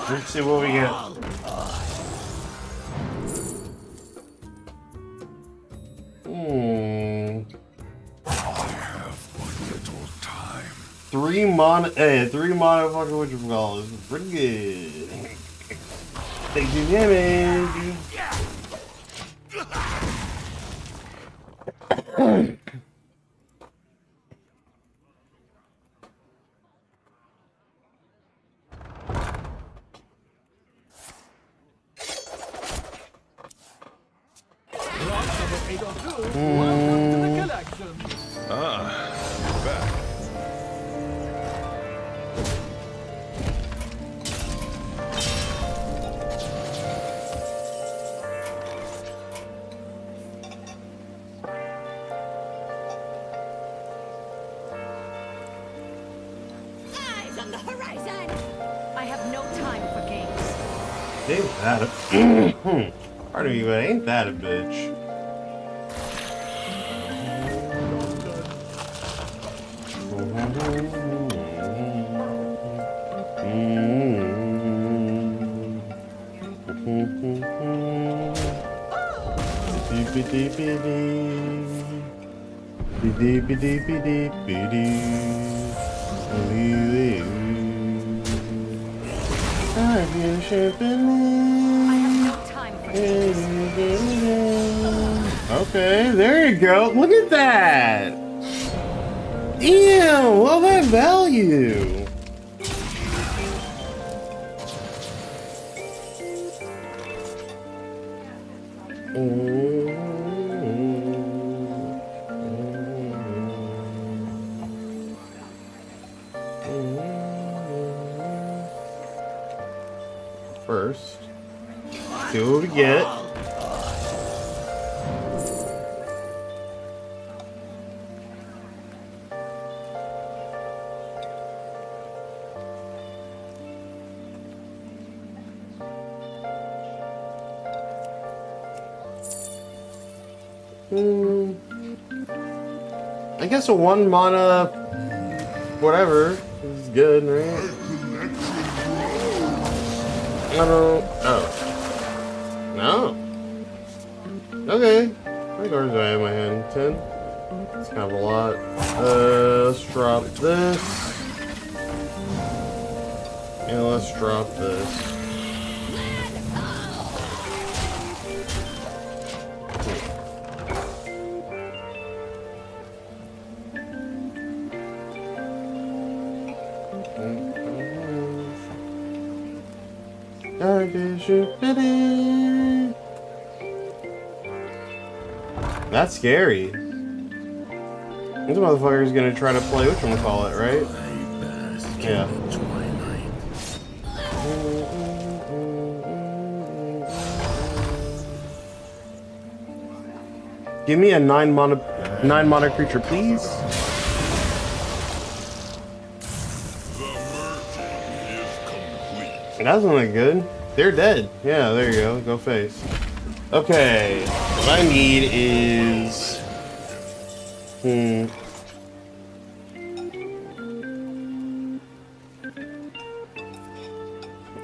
Let's see what we get. I have but little time. 3 mana, 3 mana fucking whatchamacallit is pretty good. Take 2 damage. Back. Eyes on the horizon! I have no time for games. Ain't that a pardon me, but ain't that a bitch? I have no time for games. Okay, there you go. Look at that. Damn, all that value. First, see what we get. I guess a 1 mana, whatever, is good, right? I don't. Oh. No. Okay. How many cards do I have in my hand? 10? That's kind of a lot. Let's drop this. And let's drop this. That's scary. This motherfucker's gonna try to play whatchamacallit, right? Yeah. Give me a 9 mana creature, please. That's not good. They're dead. Yeah, there you go. Go face. Okay. What I need is...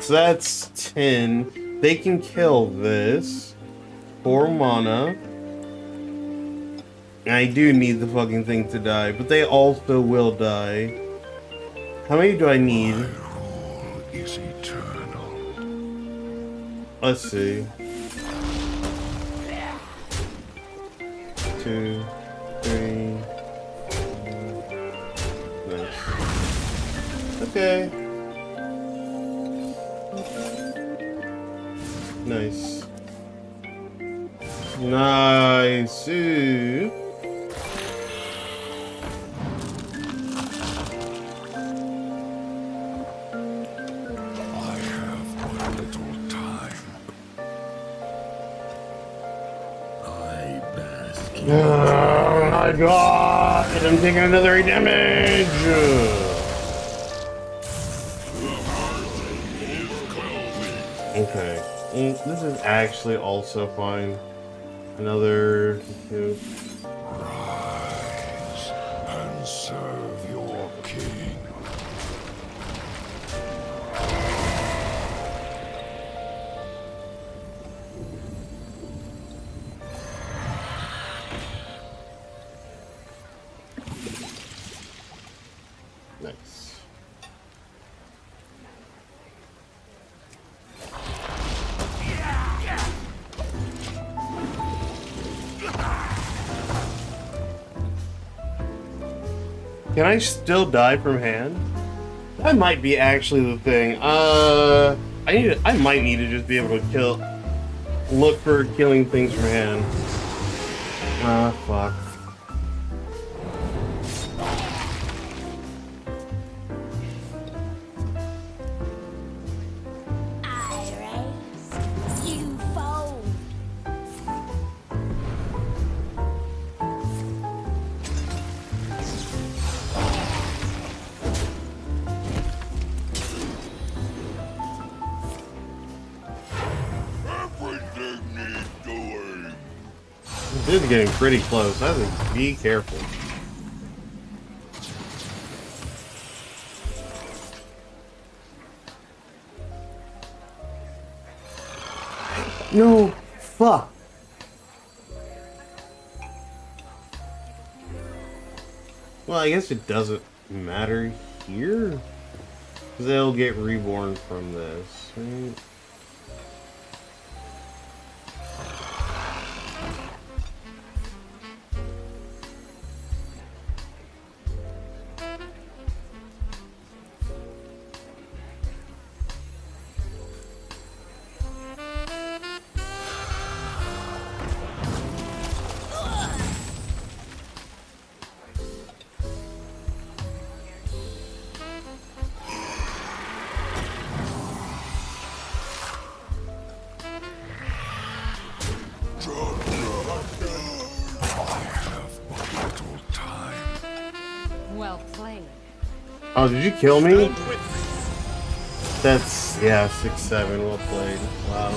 So that's 10. They can kill this. 4 mana. I do need the fucking thing to die, but they also will die. How many do I need? My rule is eternal. Let's see. 2, 3. Nice. Okay. Nice. Nice. I have but little time. I bask in Oh my god! I'm taking another 8 damage! Okay. This is actually also fine. Another... rise and serve your king. Can I still die from hand? That might be actually the thing. I might need to just be able to look for killing things from hand. Ah, fuck. I raise, you fold. Everything needs doing. This is getting pretty close. I have to be careful. No, fuck. Well, I guess it doesn't matter here. Because they'll get reborn from this, right? Little time. Well played. Oh, did you kill me? That's, yeah, 6-7. Well played. Wow.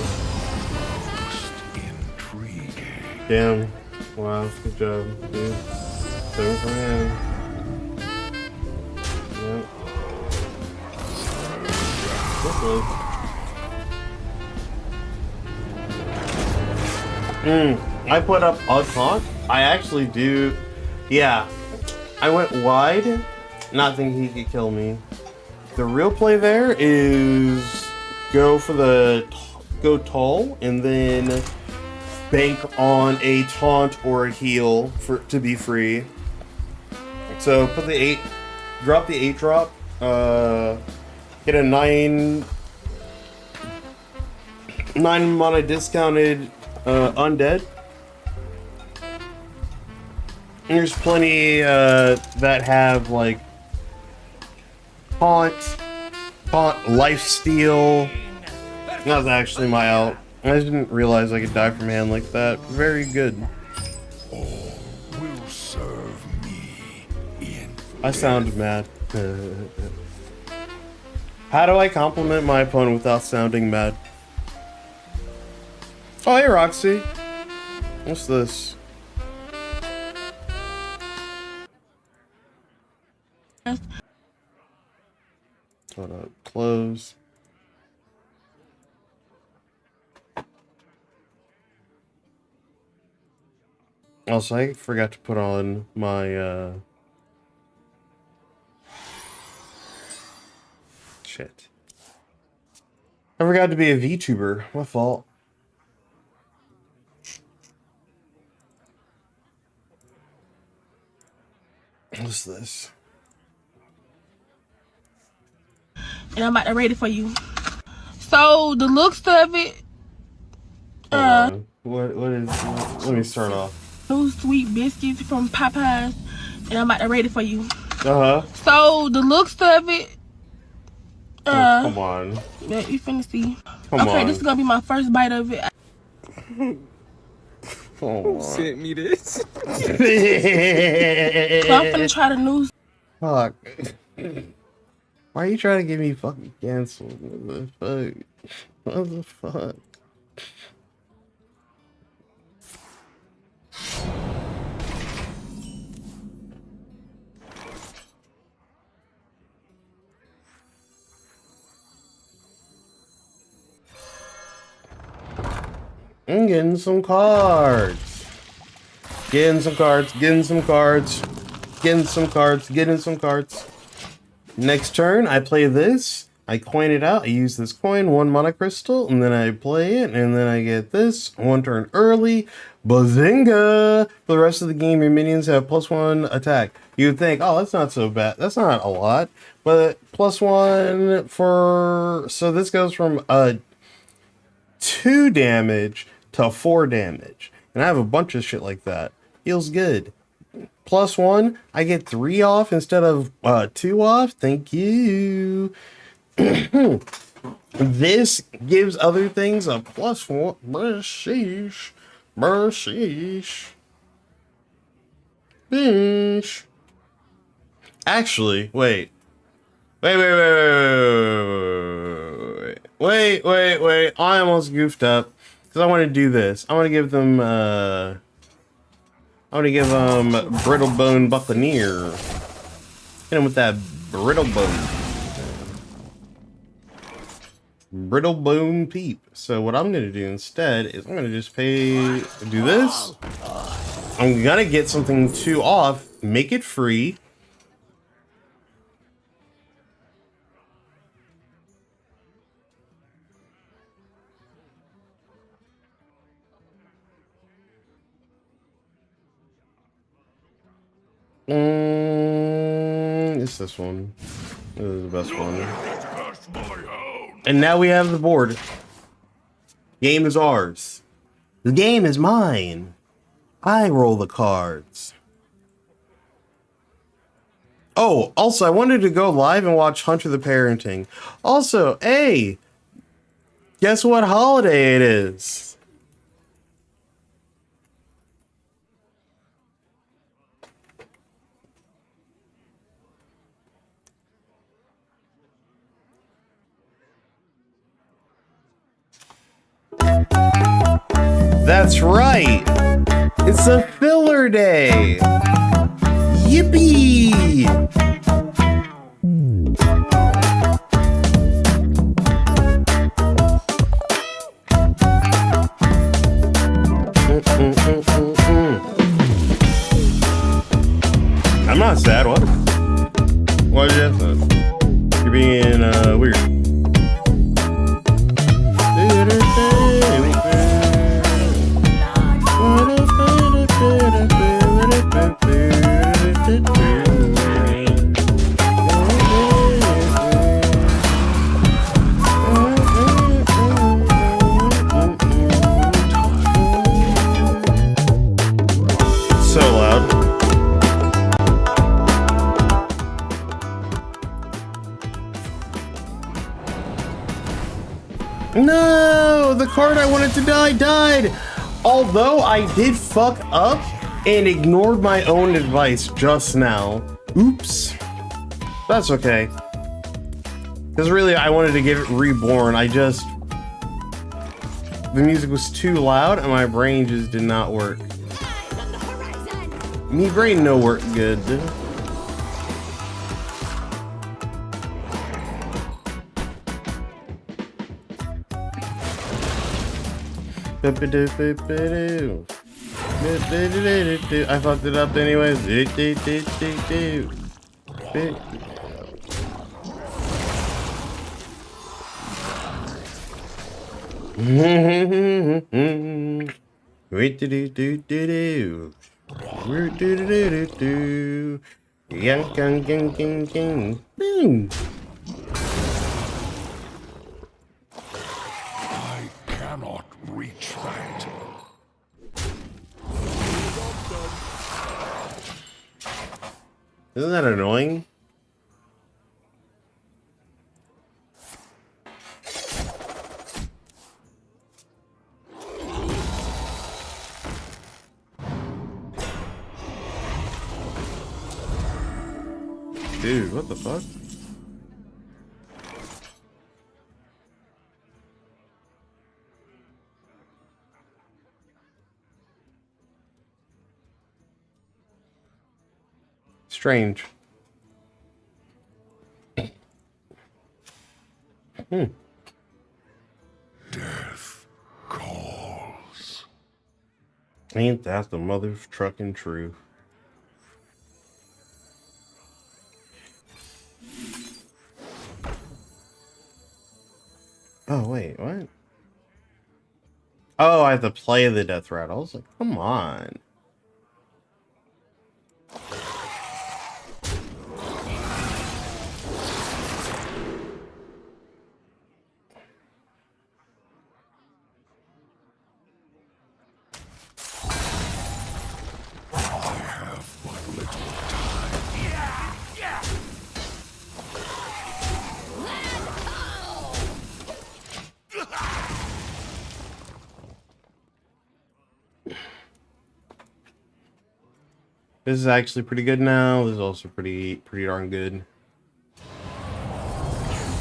Most intriguing. Damn. Wow, good job, dude. 7 from him. Yep. I put up a taunt. I actually do. Yeah. I went wide, not thinking he could kill me. The real play there is go for the go tall and then bank on a taunt or a heal to be free. So put the 8, drop the 8 drop, get a 9 mana discounted undead. And there's plenty that have like taunt, lifesteal. That was actually my out. I didn't realize I could die from hand like that. Very good. All will serve me in. I sound mad. How do I compliment my opponent without sounding mad? Oh, hey, Roxy. What's this? Hold up. Close. Also, I forgot to put on my, shit. I forgot to be a VTuber. My fault. What's this? And I'm about to rate it for you. So the looks of it, Hold on. What is? Let me start off. those sweet biscuits from Popeyes, and I'm about to rate it for you. Uh huh. So the looks of it, Come on. yeah, you finna see. Come Okay, on. this is gonna be my first bite of it. Come on. Sent me this. So I'm finna try the new. Fuck. Why are you trying to get me fucking canceled? What the fuck? What the fuck? I'm getting some cards. Getting some cards. Getting some cards. Getting some cards. Getting some cards. Next turn, I play this. I coin it out. I use this coin, 1 mana crystal, and then I play it, and then I get this 1 turn early. Bazinga! For the rest of the game, your minions have +1 attack. You would think, oh, that's not so bad. That's not a lot. But +1 for... So this goes from 2 damage to 4 damage. And I have a bunch of shit like that. Feels good. +1, I get 3 off instead of 2 off. Thank you. This gives other things a +1. Sheesh. Sheesh. Beesh. Actually, wait. Wait. I almost goofed up because I want to do this. I want to give them Brittle Bone Buccaneer. Hit him with that Brittle Bone. Brittle Bone Peep. So what I'm gonna do instead is I'm gonna just do this. I'm gonna get something 2 off, make it free. It's this one. This is the best one. And now we have the board. Game is ours. The game is mine. I roll the cards. Oh, also, I wanted to go live and watch Hunter the Parenting. Also, hey, guess what holiday it is? That's right. It's a filler day. Yippee! I'm not sad. What? Why did you have that? You're being weird. So loud. No, the card I wanted to die died. Although I did fuck up and ignored my own advice just now. Oops. That's okay. Because really, I wanted to get it reborn. The music was too loud and my brain just did not work. Me brain no work good. I fucked it up anyways. Boom. I cannot reach that. Isn't that annoying? Dude, what the fuck? Strange. Death calls. Ain't that the mother trucking truth? Oh, wait, what? Oh, I have to play the death rattle. I was like, come on. This is actually pretty good now. This is also pretty darn good.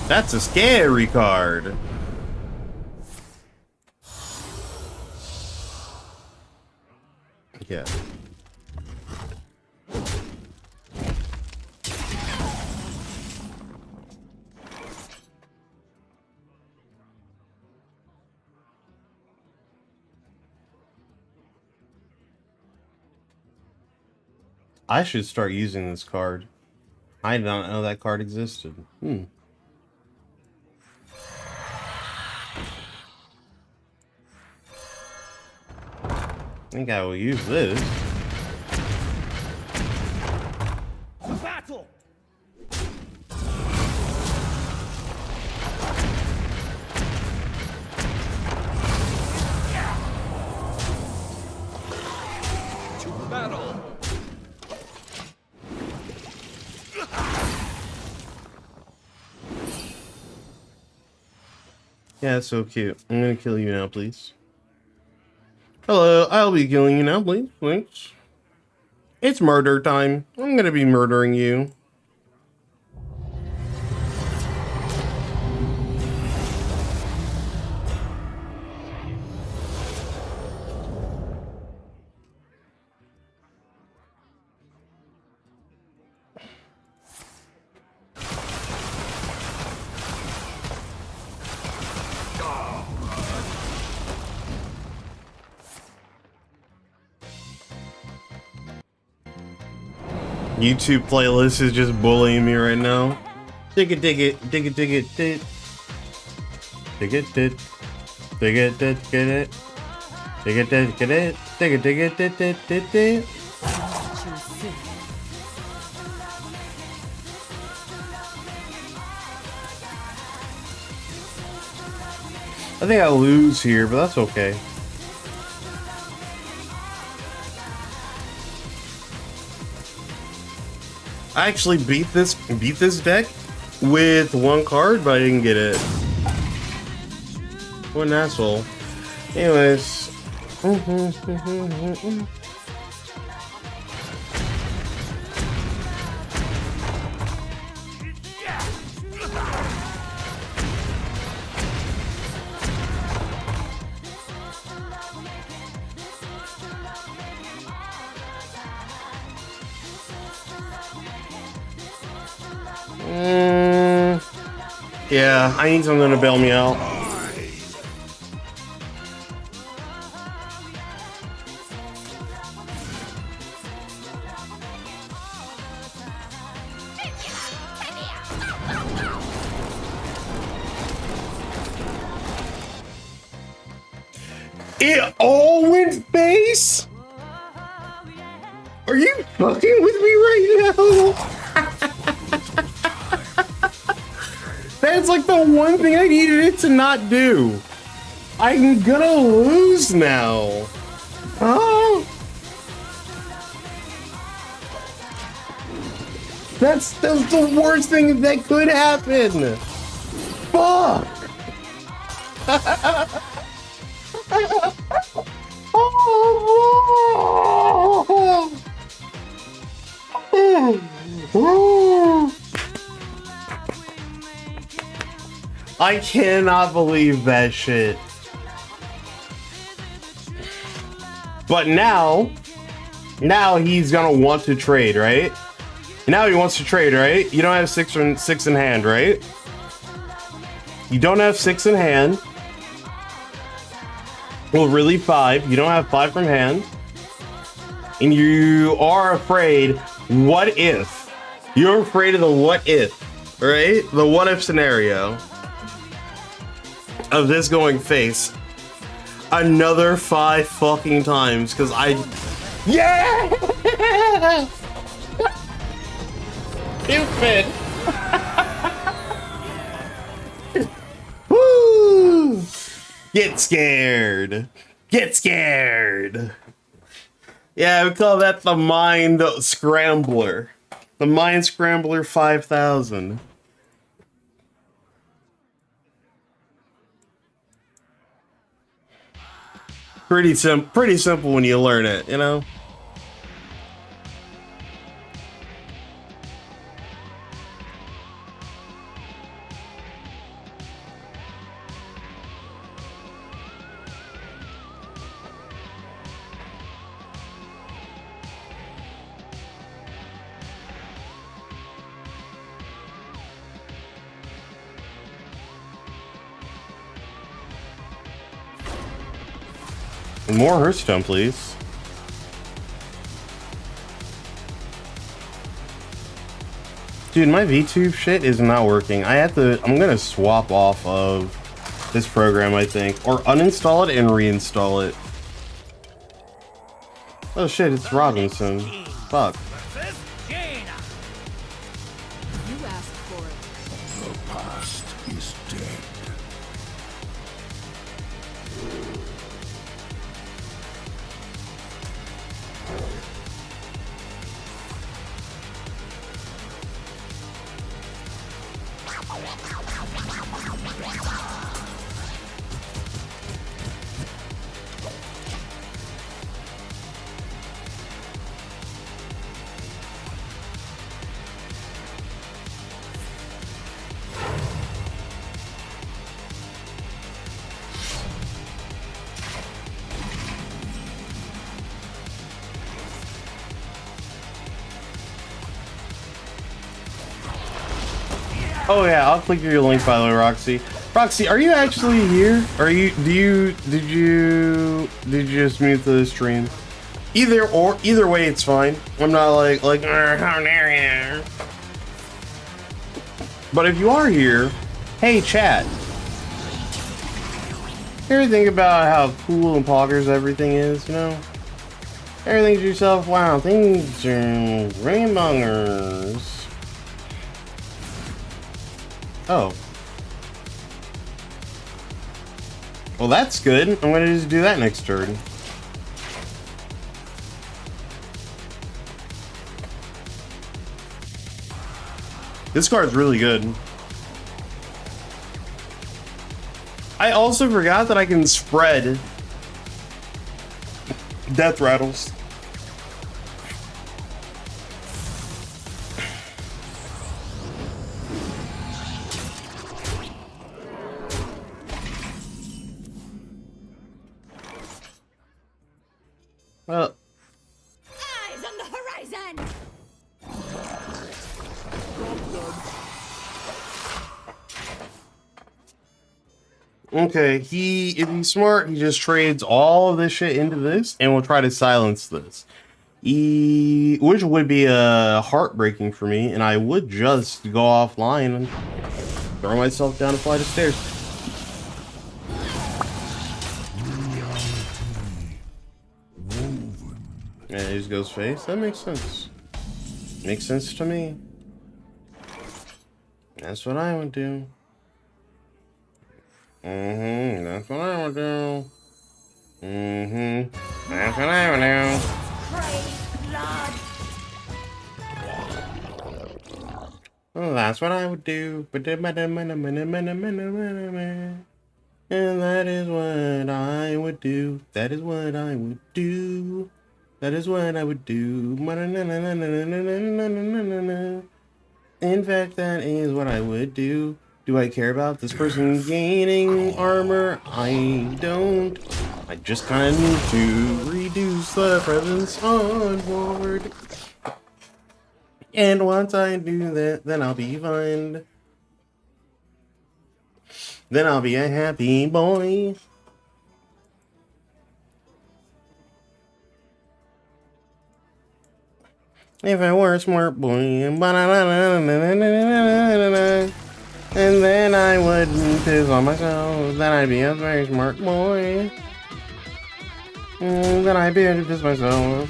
That's a scary card. Yeah. I should start using this card. I did not know that card existed. I think I will use this. Battle! To battle! Yeah, it's so cute. I'm gonna kill you now, please. Hello, I'll be killing you now, please. Thanks. It's murder time. I'm gonna be murdering you. YouTube playlist is just bullying me right now. Dig it, dig it, dig it, dig it, dig it. Dig it, dig it, dig it, dig it. Dig it, dig it, dig it, dig it, dig it, dig it. I think I lose here, but that's okay. I actually beat this deck with one card, but I didn't get it. What an asshole. Anyways. Yeah, I need something to bail me out. It all went base? Are you fucking with me right now? That's like the one thing I needed it to not do. I'm gonna lose now. Oh. That's the worst thing that could happen. Fuck. I cannot believe that shit. But now he's gonna want to trade, right? Now he wants to trade, right? You don't have six in hand, right? You don't have 6 in hand. Well, really 5. You don't have 5 from hand. And you are afraid, what if? You're afraid of the what if, right? The what if scenario. of this going face another 5 fucking times because I. Yeah! Stupid! Woo! Get scared! Get scared! Yeah, we call that the Mind Scrambler. The Mind Scrambler 5000. Pretty simple when you learn it, you know? More Hearthstone, please. Dude, my VTube shit is not working. I'm gonna swap off of this program, I think. Or uninstall it and reinstall it. Oh shit, it's Robinson. Fuck. You asked for it. The past is dead. Oh yeah, I'll click your link by the way, Roxy. Roxy, are you actually here? Did you just mute the stream? Either way, it's fine. I'm not like how dare you? But if you are here, hey chat. You ever think about how cool and poggers everything is, you know? Everything to yourself, wow, things are rainbongers. Oh. Well, that's good. I'm gonna just do that next turn. This card's really good. I also forgot that I can spread death rattles. Well, Eyes on the horizon! okay, if he's smart, he just trades all of this shit into this and will try to silence this. Which would be heartbreaking for me, and I would just go offline and throw myself down a flight of stairs. Yeah, he just goes face. That makes sense. Makes sense to me. That's what I would do. That's what I would do. That's what I would do. Crave blood! Oh, that's what I would do. And that is what I would do. That is what I would do. That is what I would do. In fact, that is what I would do. Do I care about this person gaining armor? I don't. I just kind of need to reduce the presence on board. And once I do that, then I'll be fine. Then I'll be a happy boy. If I were a smart boy. And then I wouldn't piss on myself. Then I'd be a very smart boy. Then I'd be able to piss myself.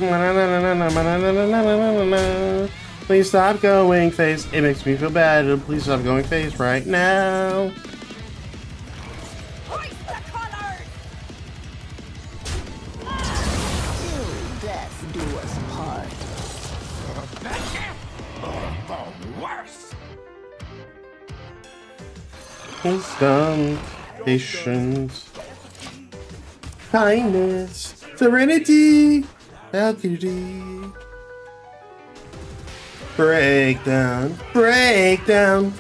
Please stop going face. It makes me feel bad. Please stop going face right now. Hoist the colors! Death do us part. Worse! Wisdom, patience, kindness, serenity, alchemy. Breakdown, breakdown.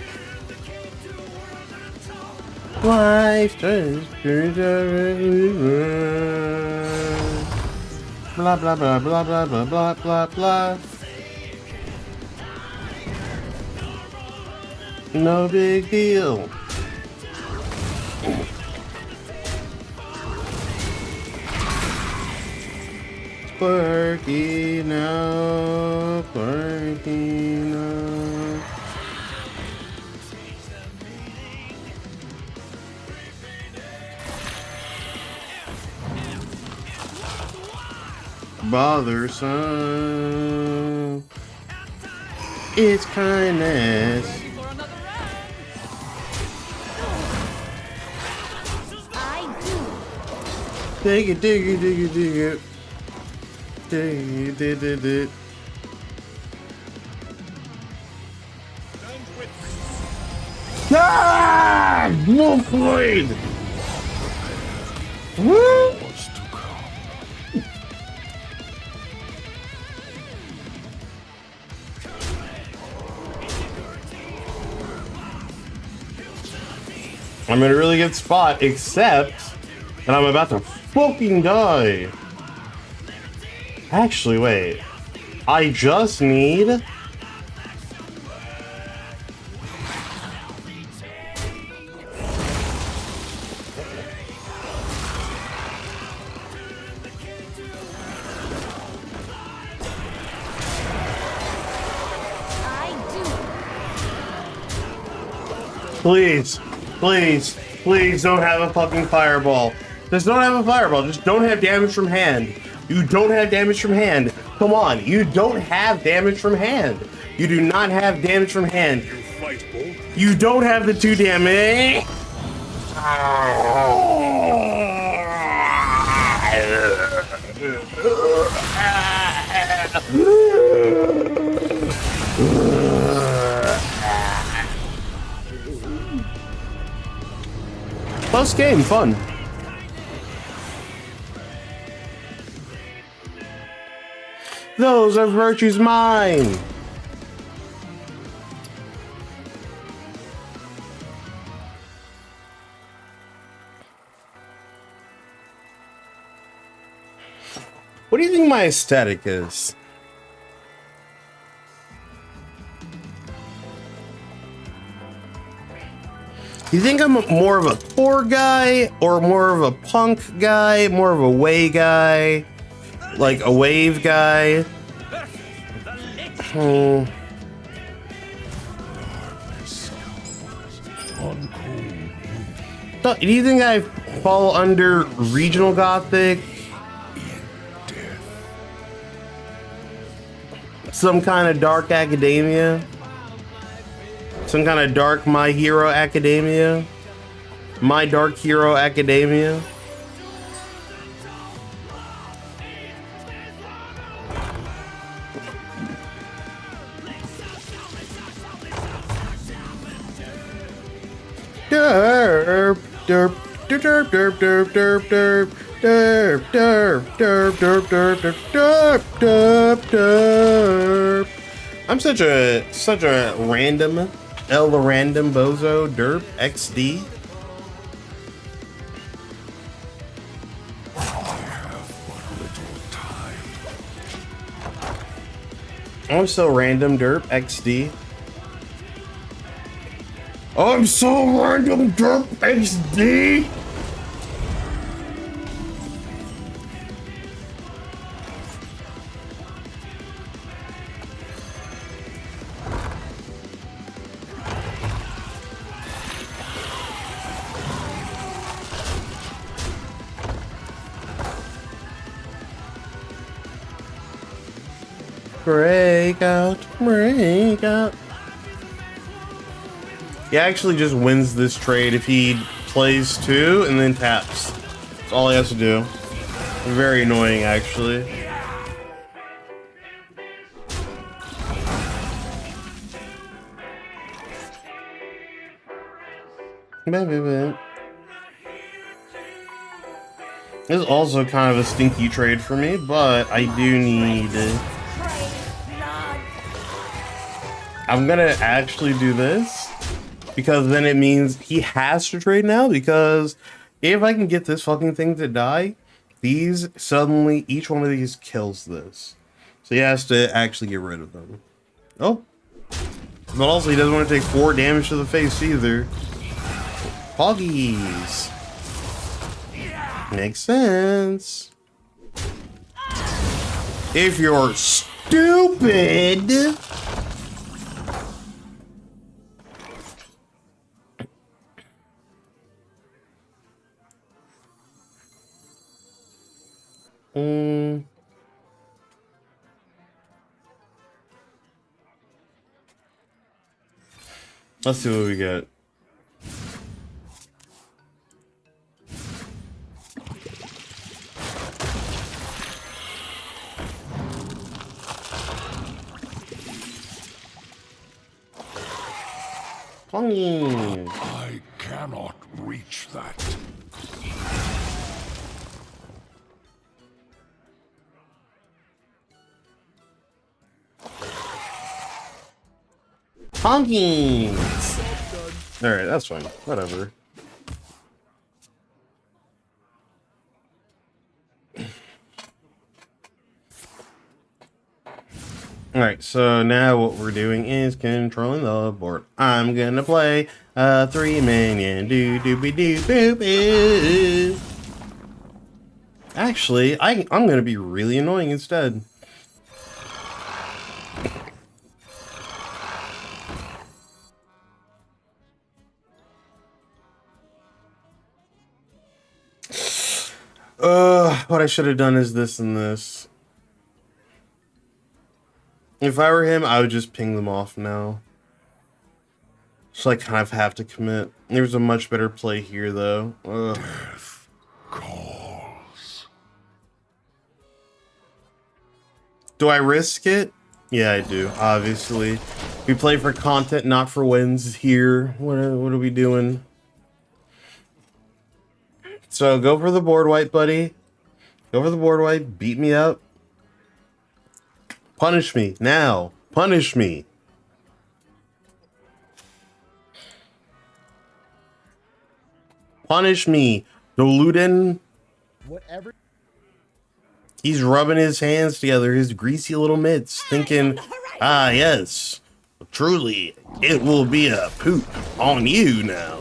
Life turns blah blah blah blah blah blah blah blah blah. No big deal. Working up, working up. Bothersome. It's kindness. I do. Dig it, dig it, dig it, dig it. Dig it, dig it, dig it. Ah! Wolfblade! Woo! What's to come? I'm in a really good spot, except that I'm about to fucking die. Actually, wait. I just need... I do. Please, please, please don't have a fucking fireball. Just don't have a fireball. Just don't have damage from hand. You don't have damage from hand. Come on, you don't have damage from hand. You do not have damage from hand. Fight, Bull. You don't have the 2 damage. Close game, fun. Those are virtues mine. What do you think my aesthetic is? You think I'm more of a Thor guy or more of a punk guy, more of a way guy, like a wave guy? Uncold. Do you think I fall under regional gothic? Some kind of dark academia? Some kind of dark My Hero Academia? My Dark Hero Academia? Derp, derp, derp, derp, derp, derp, derp, derp, derp, derp, derp, derp, derp, derp, derp. I'm such a random random bozo derp XD. I'm so random derp XD. I'm so random derp XD. Break out, break out. He actually just wins this trade if he plays 2 and then taps. That's all he has to do. Very annoying, actually. This is also kind of a stinky trade for me, but I do need... I'm gonna actually do this, because then it means he has to trade now, because if I can get this fucking thing to die, these suddenly, each one of these kills this. So he has to actually get rid of them. Oh. But also he doesn't want to take 4 damage to the face either. Poggies. Makes sense. If you're stupid. Let's see what we get. I cannot reach that. Pumpkins! Alright, that's fine. Whatever. Alright, so now what we're doing is controlling the board. I'm gonna play a 3-minion do-do-be-do-boop-oo. Actually, I'm gonna be really annoying instead. What I should have done is this and this. If I were him, I would just ping them off now. So I kind of have to commit. There's a much better play here, though. Death calls. Do I risk it? Yeah, I do, obviously. We play for content, not for wins here. What are we doing? So go for the board wipe, buddy. Go for the board wipe. Beat me up. Punish me now. Punish me. Punish me, Doluden. Whatever. He's rubbing his hands together, his greasy little mitts, thinking, ah, yes, truly, it will be a poop on you now.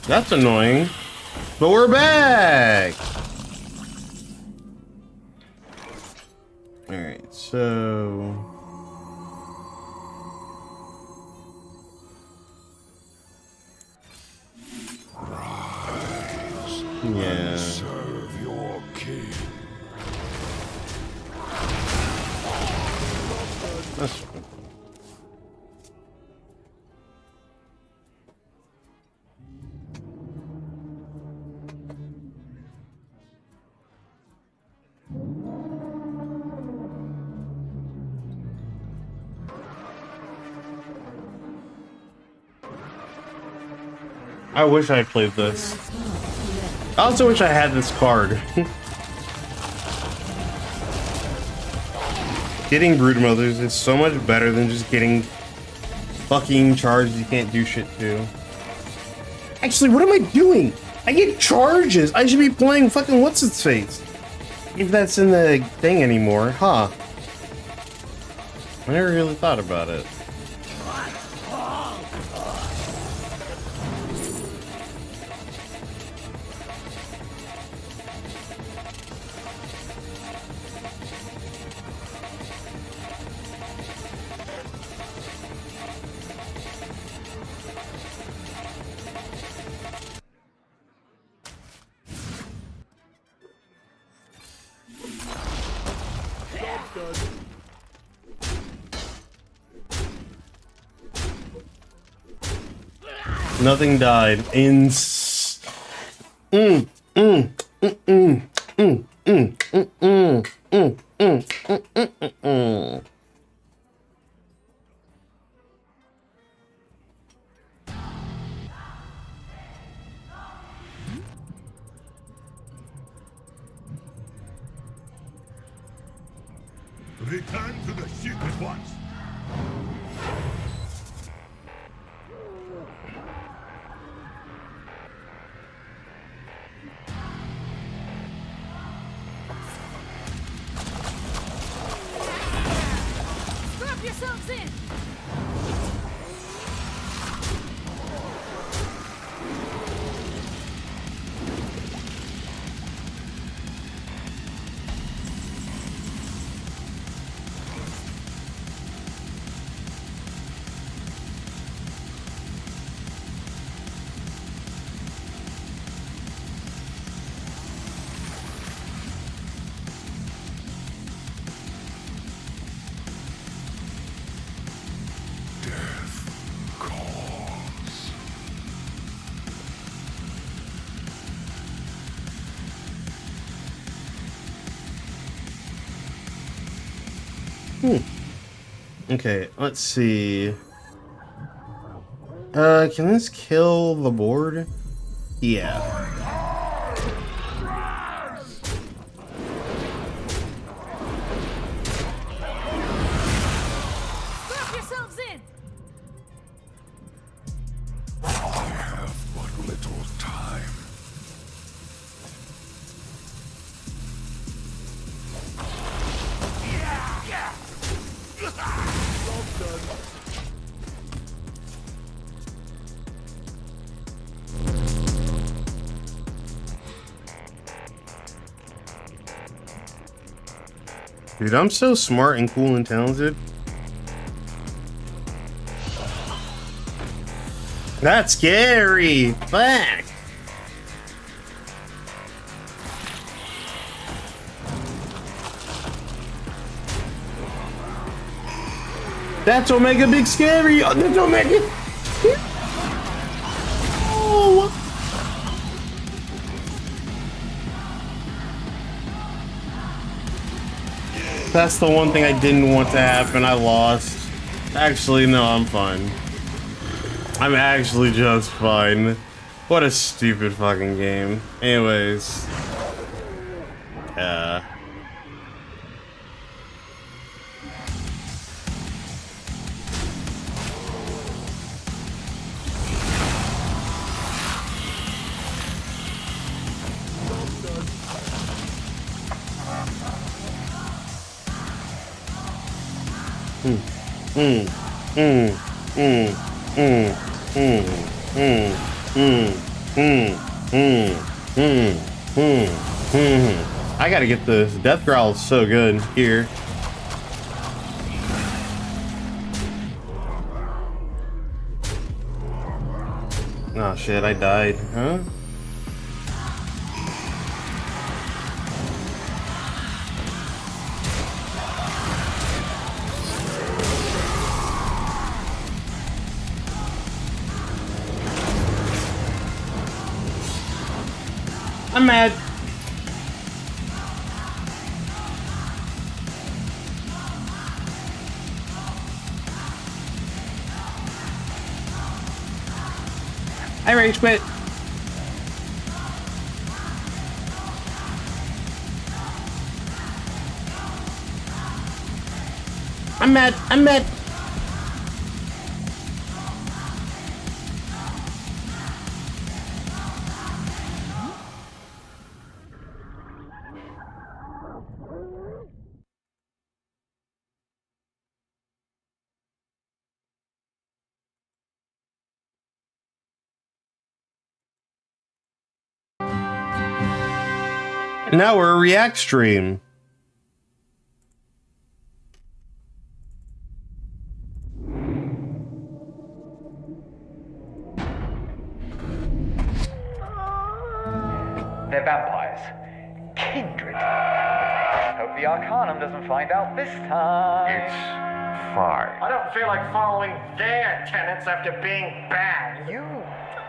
That's annoying, but we're back. All right, so yeah. Serve your king. That's fine. I wish I had played this. I also wish I had this card. Getting Brood Mothers is so much better than just getting fucking charges you can't do shit to. Actually, what am I doing? I get charges. I should be playing fucking what's-its-face. If that's in the thing anymore, huh? I never really thought about it. Nothing died. Return to the ship at once. Strap yourselves in! Okay, let's see. Can this kill the board? Yeah. Strap yourselves in! I have but little time. Dude, I'm so smart and cool and talented. That's scary. Fuck. That's Omega Big Scary. Oh, that's Omega. Oh. That's the one thing I didn't want to happen. I lost. Actually, no, I'm fine. I'm actually just fine. What a stupid fucking game. Anyways. I gotta get this. Death Growl is so good here. Oh shit, I died. Huh? I'm mad. I rage quit. I'm mad. I'm mad. Now we're a react stream. They're vampires. Kindred. Hope the Arcanum doesn't find out this time. It's fine. I don't feel like following their tenets after being banned. You.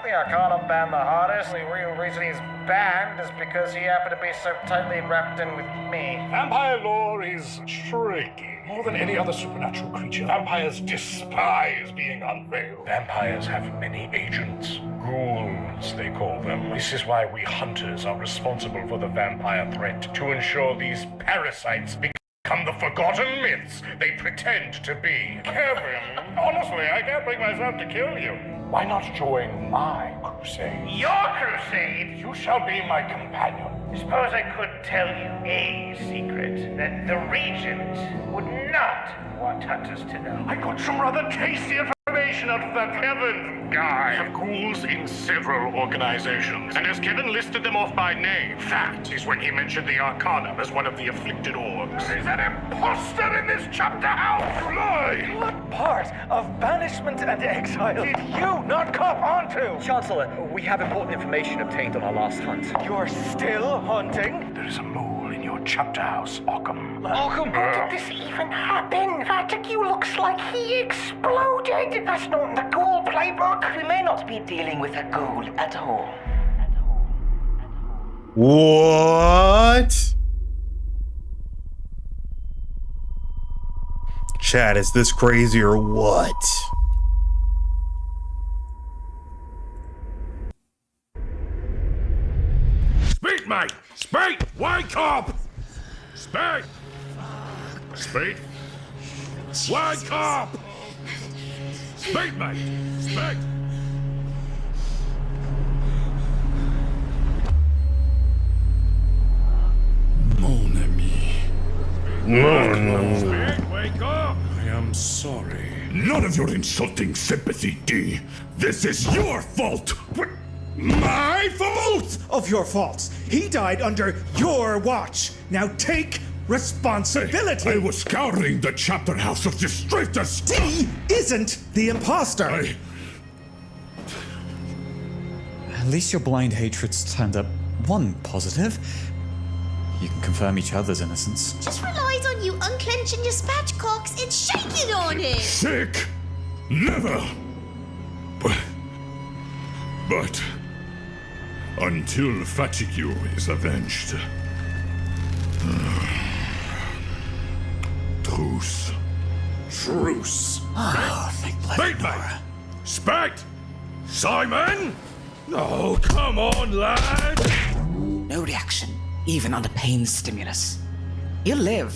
The Arcanum banned the hardest. The real reason he's banned is because he happened to be so tightly wrapped in with me. Vampire lore is tricky. More than any other supernatural creature, vampires despise being unveiled. Vampires have many agents. Ghouls, they call them. This is why we hunters are responsible for the vampire threat, to ensure these parasites become the forgotten myths they pretend to be. Kevin, honestly, I can't bring myself to kill you. Why not join my crusade? Your crusade? You shall be my companion. Suppose I could tell you a secret that the Regent would not want hunters to know. I got some rather tasty information out of that Kevin guy. Have ghouls in several organizations, and as Kevin listed them off by name, that is when he mentioned the Arcanum as one of the afflicted orgs. Is that imposter in this chapter house? You lie! What part of banishment and exile did you not cop onto? Chancellor, we have important information obtained on our last hunt. You're still hunting? There is a mole in your chapter house, Occam. Occam? How did this even happen? Vartigue looks like he exploded. That's not in the ghoul playbook. We may not be dealing with a ghoul at all. What? Chat, is this crazy or what? Speak, mate! Speak! Wake up! Speak! Speak! Wake up! Speak, mate! Speak! Mon ami. Speak! Wake up! I am sorry. None of your insulting sympathy, D. This is your fault. What? My fault? Both of your faults. He died under your watch. Now take responsibility. I was scouring the chapter house of Districtus. D isn't the imposter. At least your blind hatreds turned up one positive. You can confirm each other's innocence. Just relies on you unclenching your spatchcocks and shaking on it. Sick? Never. But until Fatigue is avenged. Truce. Truce. Speak, mate! Speak! Simon! Oh, come on, lad! No reaction, even under pain stimulus. He'll live,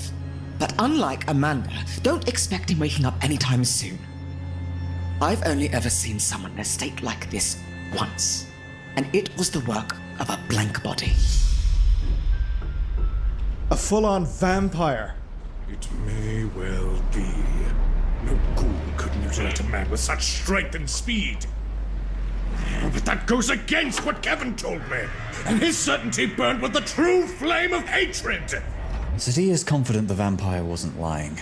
but unlike Amanda, don't expect him waking up anytime soon. I've only ever seen someone in a state like this once, and it was the work of a blank body. A full-on vampire. It may well be. No ghoul could mutilate a man with such strength and speed. But that goes against what Kevin told me, and his certainty burned with the true flame of hatred. Zadi is confident the vampire wasn't lying.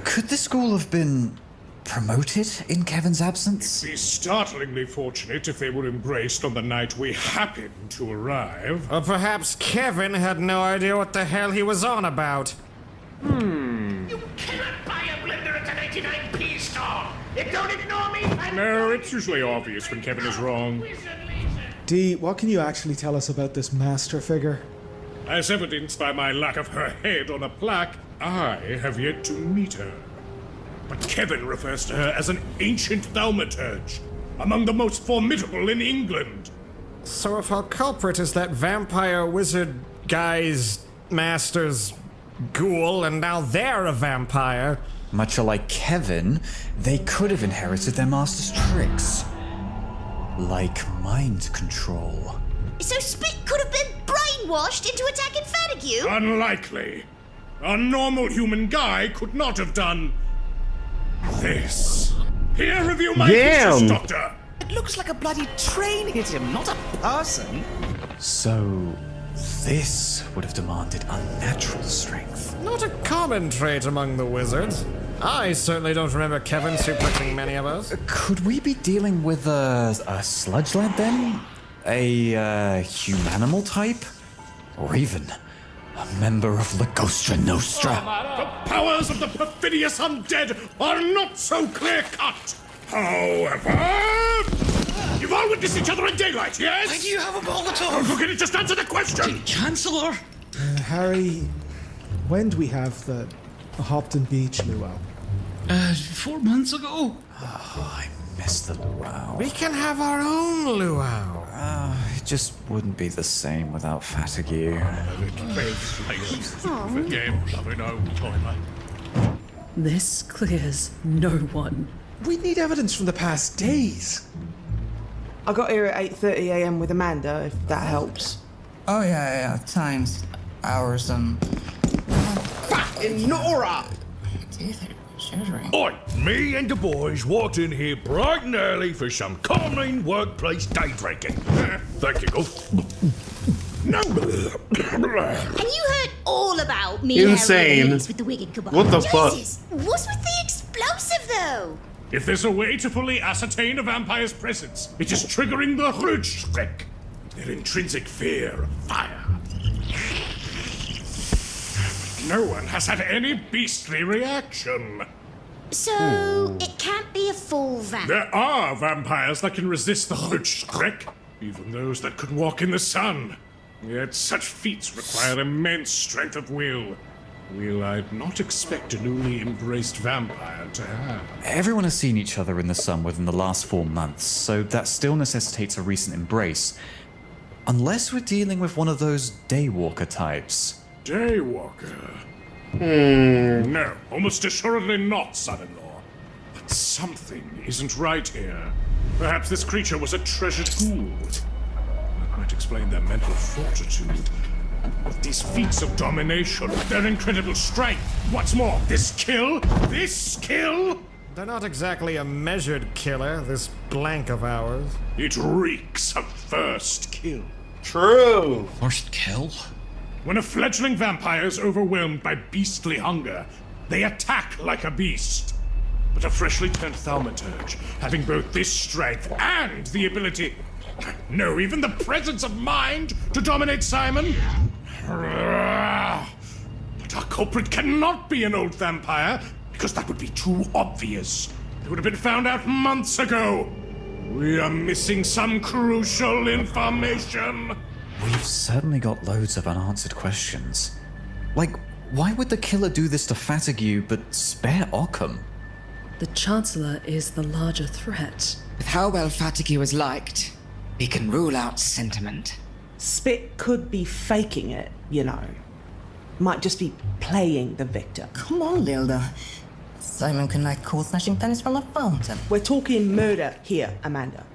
Could this ghoul have been promoted in Kevin's absence? Be startlingly fortunate if they were embraced on the night we happened to arrive. Or perhaps Kevin had no idea what the hell he was on about. You cannot buy a blender at an 89p store! It don't ignore me! No, it's usually obvious when Kevin is wrong. D, what can you actually tell us about this master figure? As evidenced by my lack of her head on a plaque, I have yet to meet her. But Kevin refers to her as an ancient thaumaturge, among the most formidable in England. So if our culprit is that vampire wizard guy's master's ghoul, and now they're a vampire... Much like Kevin, they could have inherited their master's tricks. Like mind control. So Spit could have been brainwashed into attacking Fatigue? Unlikely. A normal human guy could not have done this. Here, review my thesis, Doctor. It looks like a bloody train hit him, not a person. So, this would have demanded unnatural strength. Not a common trait among the wizards. I certainly don't remember Kevin suplexing many of us. Could we be dealing with a sludge lad then? A humanimal type? Or even A member of La Gostra Nostra. The powers of the perfidious undead are not so clear-cut. However, you've all witnessed each other in daylight, yes? Why do you have a Molotov? Don't forget to just answer the question. Chancellor? Harry, when do we have the Hopton Beach luau? 4 months ago. I miss the luau. We can have our own luau. It just wouldn't be the same without Fatigue. This clears no one. We need evidence from the past days. I got here at 8:30 a.m. with Amanda, if that helps. Oh, yeah. Times, hours, Fucking Nora! Oi, me and the boys walked in here bright and early for some calming workplace day drinking. Thank you, Golf. No. And you heard all about me Insane. with the wicked cabal. What the fuck? Jesus, what's with the explosive though? If there's a way to fully ascertain a vampire's presence, it is triggering the Rutschreck, their intrinsic fear of fire. No one has had any beastly reaction. So it can't be a full vampire. There are vampires that can resist the Rutschreck, even those that could walk in the sun. Yet such feats require immense strength of will. Will I'd not expect a newly embraced vampire to have. Everyone has seen each other in the sun within the last 4 months, so that still necessitates a recent embrace. Unless we're dealing with one of those daywalker types. Daywalker? No, almost assuredly not, son-in-law. But something isn't right here. Perhaps this creature was a treasured ghoul. That might explain their mental fortitude. With these feats of domination, their incredible strength. What's more, this kill? They're not exactly a measured killer, this blank of ours. It reeks of first kill. True. First kill? When a fledgling vampire is overwhelmed by beastly hunger, they attack like a beast. But a freshly turned thaumaturge, having both this strength and the ability, no, even the presence of mind to dominate Simon. But our culprit cannot be an old vampire, because that would be too obvious. It would have been found out months ago. We are missing some crucial information. We've certainly got loads of unanswered questions. Like, why would the killer do this to Fatigue but spare Occam? The Chancellor is the larger threat. With how well Fatigue was liked, we can rule out sentiment. Spit could be faking it, you know. Might just be playing the victim. Come on, Lilda. Simon can like cool slashing pennies from a fountain. We're talking murder here, Amanda.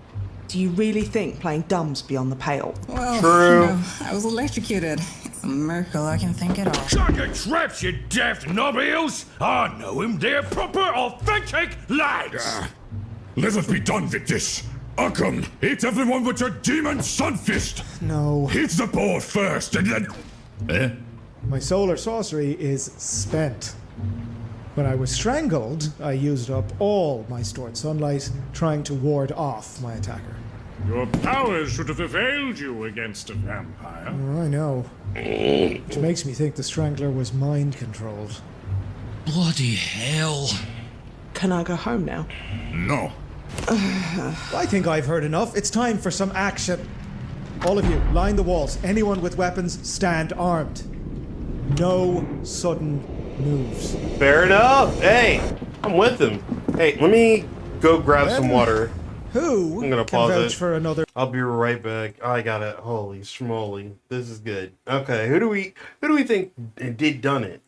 Do you really think playing dumb's beyond the pale? Well, True. you know, I was electrocuted. It's a miracle I can think it all. Shut your traps, you daft knobheels! I know him, they're proper, authentic lads! Let us be done with this. Occam, hit everyone with your demon sunfist! No. Hit the board first, and then... My solar sorcery is spent. When I was strangled, I used up all my stored sunlight trying to ward off my attacker. Your powers should have availed you against a vampire. Oh, I know. Which makes me think the strangler was mind-controlled. Bloody hell. Can I go home now? No. I think I've heard enough. It's time for some action. All of you, line the walls. Anyone with weapons, stand armed. No sudden moves. Fair enough. Hey, I'm with him. Hey, let me go grab some water. Who I'm gonna can pause vouch it. for another? I'll be right back. I got it. Holy schmoly. This is good. Okay, who do we think did done it?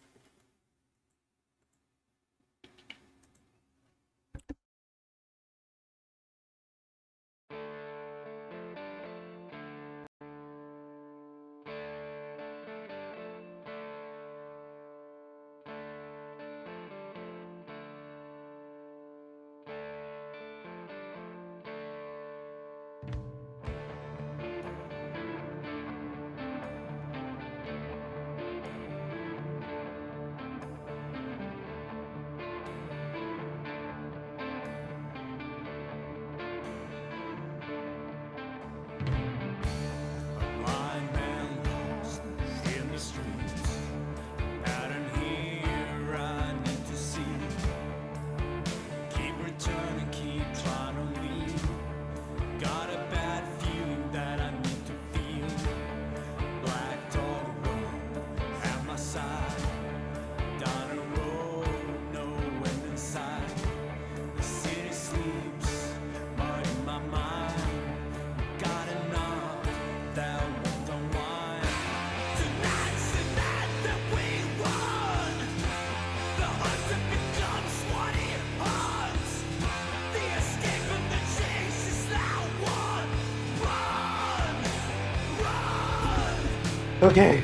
Okay.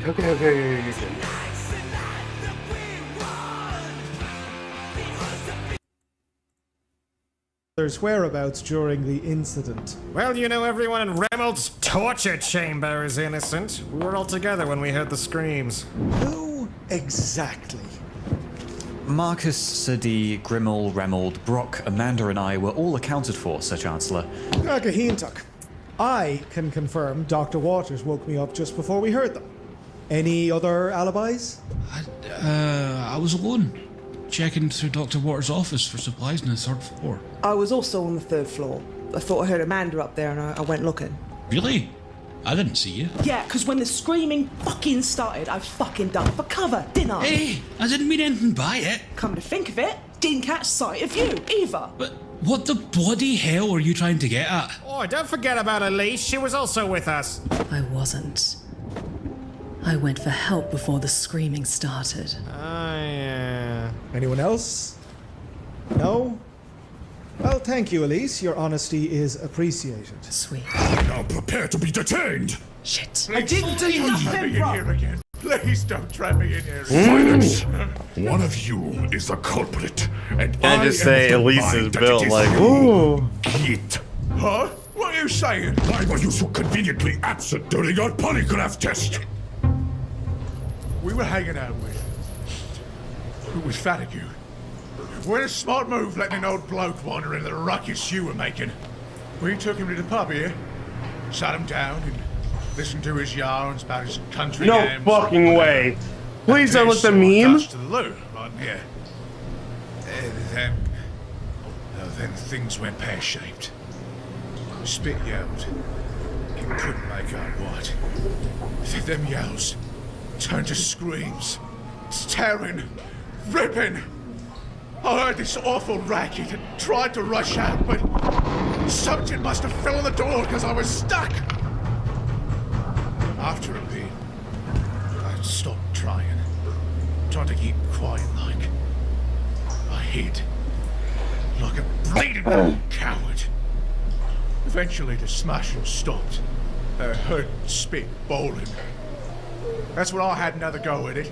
There's whereabouts during the incident. Well, you know, everyone in Remold's torture chamber is innocent. We were all together when we heard the screams. Who exactly? Marcus, Sadi, Grimmel, Remold, Brock, Amanda, and I were all accounted for, Sir Chancellor. Agahintuk. I can confirm Dr. Waters woke me up just before we heard them. Any other alibis? I was alone, checking through Dr. Waters' office for supplies on the 3rd floor. I was also on the 3rd floor. I thought I heard Amanda up there and I went looking. Really? I didn't see you. Yeah, because when the screaming fucking started, I fucking ducked for cover, didn't I? Hey, I didn't mean anything by it. Come to think of it, didn't catch sight of you either. But what the bloody hell are you trying to get at? Oh, don't forget about Elise. She was also with us. I wasn't. I went for help before the screaming started. Anyone else? No? Well, thank you, Elise. Your honesty is appreciated. Sweet. Now prepare to be detained. Shit. I didn't do nothing, bro. Please don't trap me in here. Silence! One of you is the culprit, and Can I just say am of the Elise is mind that built it is like, you. ooh. Git. Huh? What are you saying? Why were you so conveniently absent during our polygraph test? We were hanging out with Fatigue. We're a smart move letting an old bloke wander into the ruckus you were making. We took him to the pub here, sat him down, and listened to his yarns about his country No games. fucking way. Please don't let the meme. Touch to the loo, right here. Then things went pear-shaped. Spit yelled. He couldn't make out what. Them yells turned to screams. Tearing, ripping. I heard this awful racket and tried to rush out, but something must have fell on the door because I was stuck. After a bit, I stopped trying to keep quiet like. I hid like a bleeding coward. Eventually the smashing stopped. I heard spit bowling. That's when I had another go at it.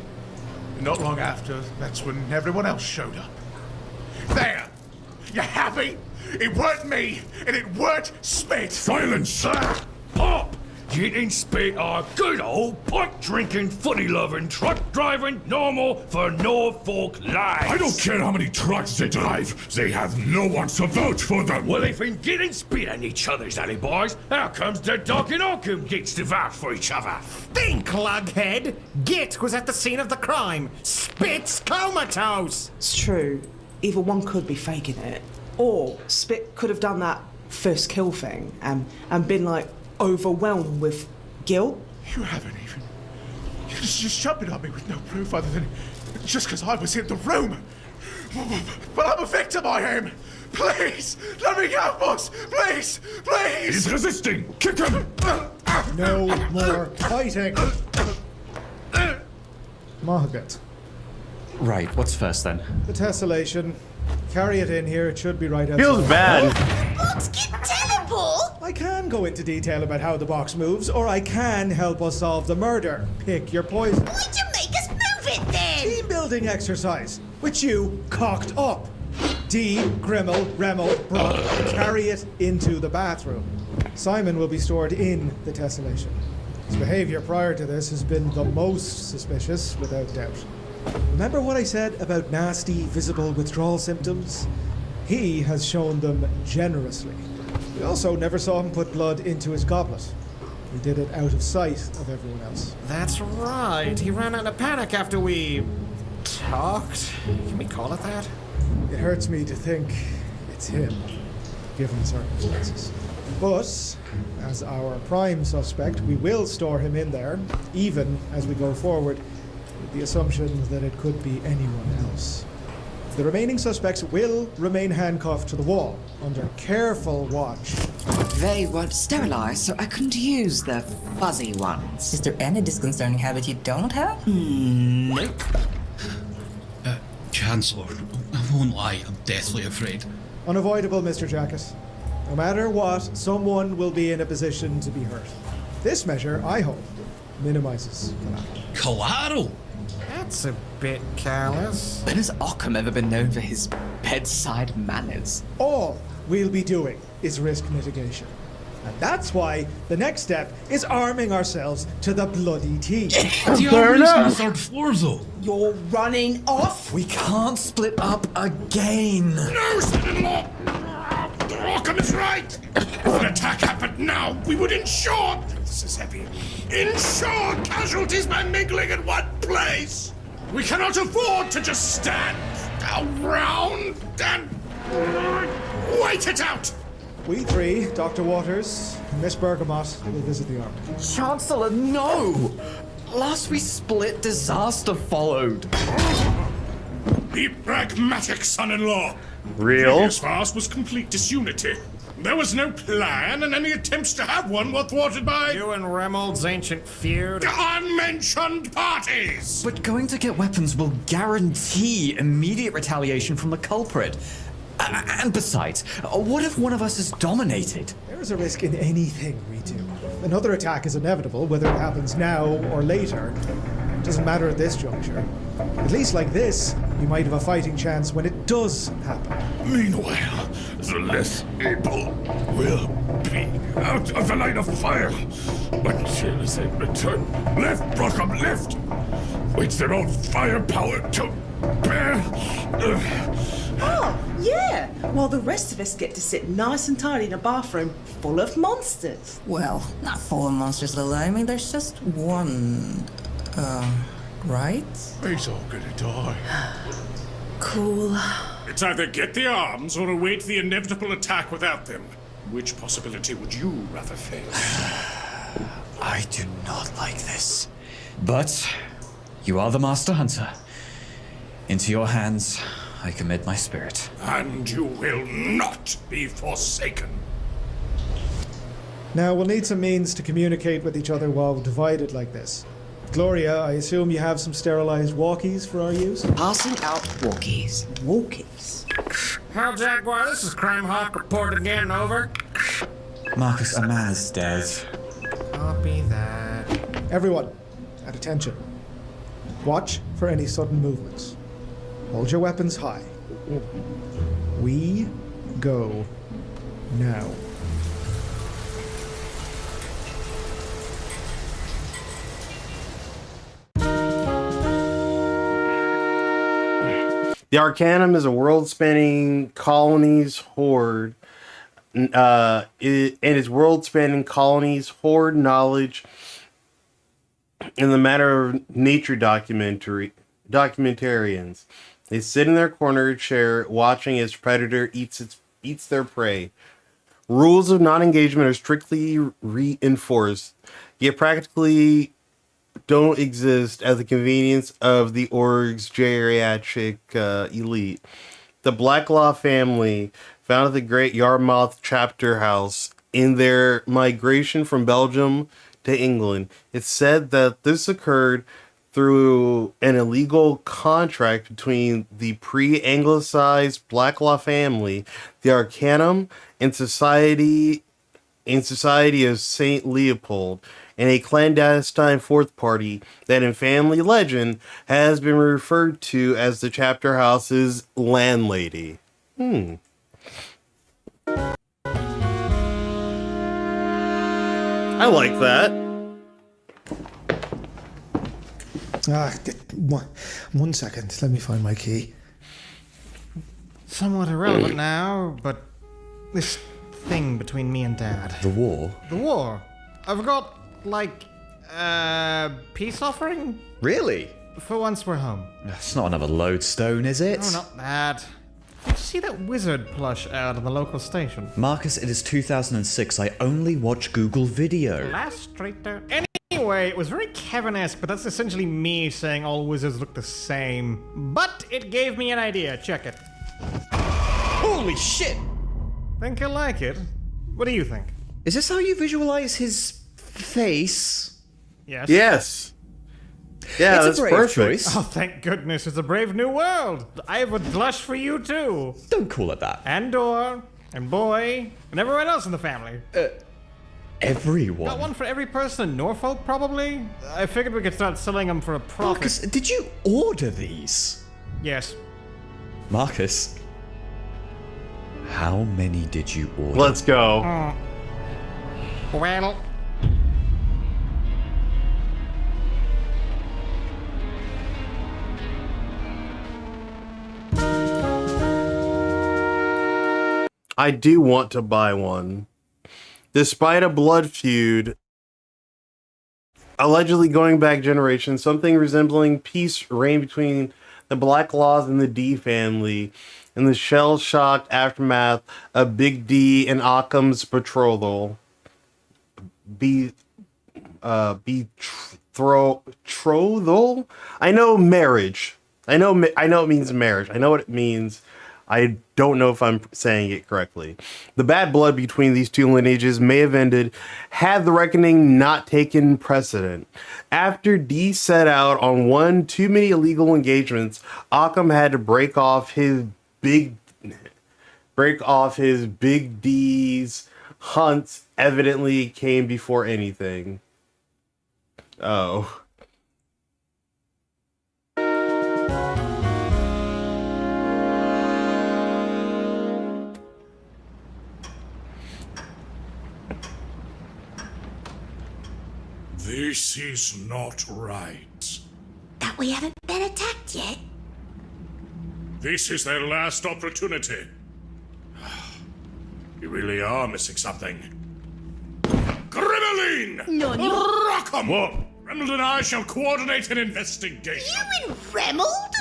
And not long after, that's when everyone else showed up. There! You happy? It weren't me, and it weren't spit! Silence! Pop! Git and Spit are good old pot-drinking, footy-loving, truck-driving, normal for Norfolk lads. I don't care how many trucks they drive. They have no one to vote for them. Well, if in Git and Spit and each other's alibis, how comes the Doc and Occam gets to vouch for each other? Think, lughead! Git was at the scene of the crime. Spit's comatose! It's true. Either one could be faking it, or Spit could have done that first kill thing and been like overwhelmed with guilt. You haven't even. You're just jumping on me with no proof other than just because I was in the room. But I'm a victim, I am. Please, let me go, boss. Please, please. He's resisting. Kick him. No more fighting. Mahagat. Right, what's first then? The tessellation. Carry it in here. It should be right outside. Feels bad. Box get terrible! I can go into detail about how the box moves, or I can help us solve the murder. Pick your poison. Why'd you make us move it then? Team building exercise, which you cocked up. D, Grimmel, Remmel, Brock, carry it into the bathroom. Simon will be stored in the tessellation. His behavior prior to this has been the most suspicious, without doubt. Remember what I said about nasty, visible withdrawal symptoms? He has shown them generously. We also never saw him put blood into his goblet. He did it out of sight of everyone else. That's right. He ran out of panic after we talked. Can we call it that? It hurts me to think it's him, given the circumstances. But, as our prime suspect, we will store him in there, even as we go forward, with the assumption that it could be anyone else. The remaining suspects will remain handcuffed to the wall, under careful watch. They weren't sterilized, so I couldn't use the fuzzy ones. Is there any disconcerting habit you don't have? Nope. Chancellor, I won't lie, I'm deathly afraid. Unavoidable, Mr. Jacket. No matter what, someone will be in a position to be hurt. This measure, I hope, minimizes collateral. Collateral? That's a bit callous. When has Occam ever been known for his bedside manners? All we'll be doing is risk mitigation. And that's why the next step is arming ourselves to the bloody teeth. The armory's on the third floor, though. You're running off? We can't split up again. No, son-in-law! Occam is right! If an attack happened now, we would ensure... This is heavy. Ensure casualties by mingling in one place! We cannot afford to just stand around and... wait it out! We three, Dr. Waters, Miss Bergamot, will visit the army. Chancellor, no! Last we split, disaster followed. Be pragmatic, son-in-law. Real? Previous fast was complete disunity. There was no plan, and any attempts to have one were thwarted by... You and Remold's ancient feud? Unmentioned parties! But going to get weapons will guarantee immediate retaliation from the culprit. And besides, what if one of us is dominated? There is a risk in anything we do. Another attack is inevitable, whether it happens now or later. It doesn't matter at this juncture. At least like this, we might have a fighting chance when it does happen. Meanwhile, the less able will be out of the line of fire until they return. Left, Brockham, left! With their own firepower to bear. Oh, yeah. While the rest of us get to sit nice and tidy in a bathroom full of monsters. Well, not full of monsters, Lila. I mean, there's just one. Right? He's all gonna die. Cool. It's either get the arms or await the inevitable attack without them. Which possibility would you rather face? I do not like this. But you are the Master Hunter. Into your hands, I commit my spirit. And you will not be forsaken. Now, we'll need some means to communicate with each other while divided like this. Gloria, I assume you have some sterilized walkies for our use? Passing out walkies. Walkies? Hell, Jaguar, this is Crime Hawk report again, over. Marcus Amaz dead. Copy that. Everyone, at attention. Watch for any sudden movements. Hold your weapons high. We go now. The Arcanum is a world-spanning colonies horde. And its world-spanning colonies hoard knowledge in the matter of nature documentarians. They sit in their corner chair watching as predator eats their prey. Rules of non-engagement are strictly reinforced, yet practically don't exist at the convenience of the org's geriatric elite. The Blacklaw family founded the Great Yarmouth Chapter House in their migration from Belgium to England. It's said that this occurred through an illegal contract between the pre-Anglicized Blacklaw family, the Arcanum, and Society of St. Leopold, and a clandestine fourth party that in family legend has been referred to as the chapter house's landlady. I like that. One second. Let me find my key. Somewhat irrelevant now, but this thing between me and Dad. The war? The war. I forgot, like, peace offering? Really? For once we're home. It's not another lodestone, is it? No, not that. Did you see that wizard plush out of the local station? Marcus, it is 2006. I only watch Google Video. Last traitor. Anyway, it was very Kevin-esque, but that's essentially me saying all wizards look the same. But it gave me an idea. Check it. Holy shit! Think you'll like it? What do you think? Is this how you visualize his face? Yes. Yes. Yeah, It's a that's brave perfect. choice. Oh, thank goodness, it's a brave new world. I would blush for you too. Don't call it that. And Dor, and Boy, and everyone else in the family. everyone. Got one for every person in Norfolk, probably? I figured we could start selling them for a profit. Marcus, did you order these? Yes. Marcus, how many did you order? Let's go. Well... I do want to buy one. Despite a blood feud allegedly going back generations, something resembling peace reigned between the Blacklaws and the D family in the shell-shocked aftermath of Big D and Occam's betrothal. Betrothal? I know marriage. I know it means marriage. I know what it means. I don't know if I'm saying it correctly. The bad blood between these two lineages may have ended had the reckoning not taken precedent. After D set out on one too many illegal engagements, Occam had to break off his Big D's hunts. Evidently came before anything. Oh. This is not right. That we haven't been attacked yet? This is their last opportunity. You really are missing something. Grimmeline! Nani? Rockham! What? Remold and I shall coordinate an investigation. You and Remold?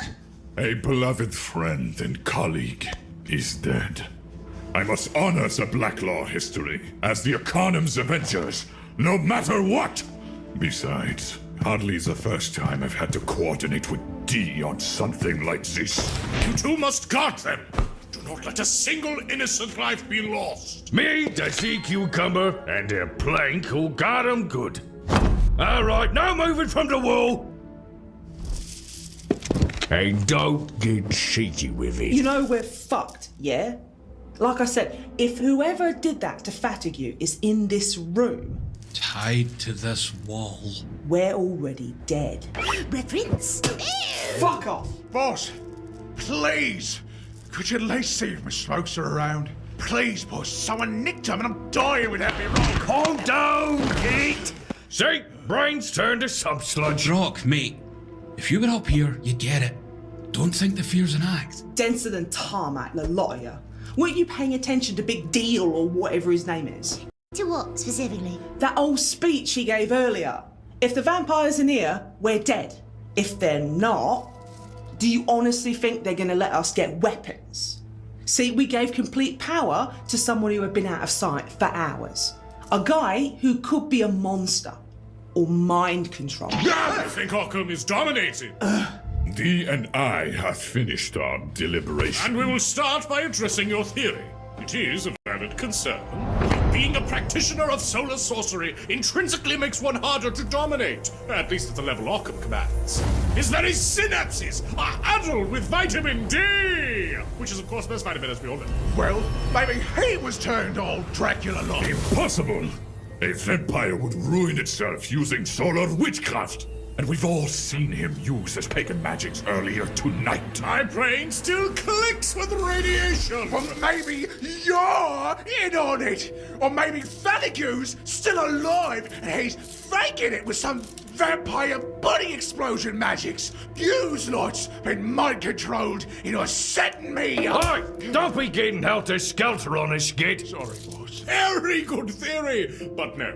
A beloved friend and colleague is dead. I must honor the Blacklaw history as the Arcanum's Avengers, no matter what! Besides, hardly the first time I've had to coordinate with D on something like this. You two must guard them. Do not let a single innocent life be lost. Me, the sea cucumber, and a plank who got 'em good. Alright, now moving from the wall. And don't get cheeky with it. You know we're fucked, yeah? Like I said, if whoever did that to Fatigue is in this room... Tied to this wall. We're already dead. Reference? Fuck off! Boss, please, could you at least see if my smokes are around? Please, boss, someone nicked them and I'm dying without me wrong. Calm down, Pete! See, brains turn to some sludge. Rock, mate. If you were up here, you get it. Don't think the fear's an act. Denser than tarmac, the lot of you. Weren't you paying attention to Big Deal or whatever his name is? To what, specifically? That old speech he gave earlier. If the vampires are near, we're dead. If they're not, do you honestly think they're gonna let us get weapons? See, we gave complete power to someone who had been out of sight for hours. A guy who could be a monster. Or mind control. I think Occam is dominated. D and I have finished our deliberation. And we will start by addressing your theory. It is a valid concern. Being a practitioner of solar sorcery intrinsically makes one harder to dominate, at least at the level Occam commands. His very synapses are addled with vitamin D, which is of course the best vitamin as we all know. Well, maybe he was turned all Dracula-like. Impossible! A vampire would ruin itself using solar witchcraft. And we've all seen him use his pagan magics earlier tonight. My brain still clicks with radiation. Well, maybe you're in on it. Or maybe Fatigue's still alive and he's faking it with some vampire body explosion magics. You's lot's been mind-controlled into setting me up. Hey, don't be getting helter-skelter on us, Skid. Sorry, boss. Very good theory, but no.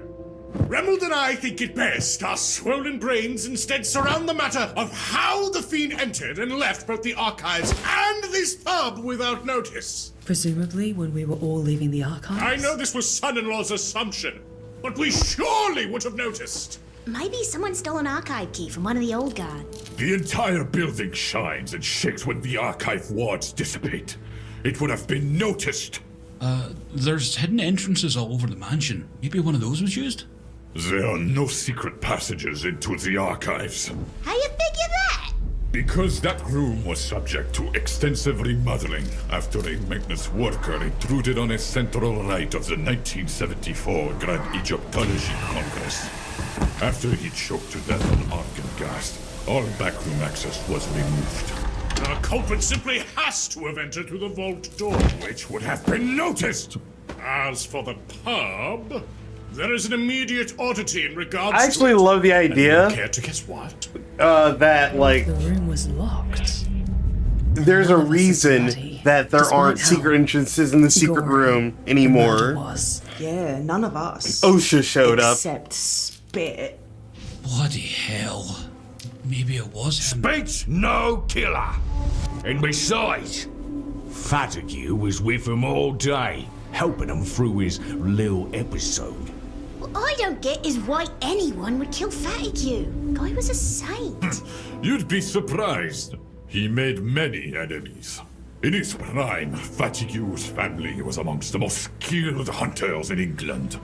Remold and I think it best our swollen brains instead surround the matter of how the Fiend entered and left both the archives and this pub without notice. Presumably when we were all leaving the archives? I know this was son-in-law's assumption, but we surely would have noticed. Maybe someone stole an archive key from one of the old guard. The entire building shines and shakes when the archive wards dissipate. It would have been noticed. There's hidden entrances all over the mansion. Maybe one of those was used? There are no secret passages into the archives. How you figure that? Because that room was subject to extensive remodeling after a maintenance worker intruded on a central rite of the 1974 Grand Egyptology Congress. After he choked to death on argon gas, all backroom access was removed. The culprit simply has to have entered through the vault door, which would have been noticed. As for the pub, there is an immediate oddity in regards I actually to it. love the idea. And you care to guess what? That, like, The room was locked. there's a reason that there aren't secret entrances in the secret room anymore. Yeah, none of us. OSHA showed up. Except Spit. Bloody hell. Maybe it was him. Spit's no killer. And besides, Fatigue was with him all day, helping him through his little episode. What I don't get is why anyone would kill Fatigue. Guy was a saint. You'd be surprised. He made many enemies. In his prime, Fatigue's family was amongst the most skilled hunters in England.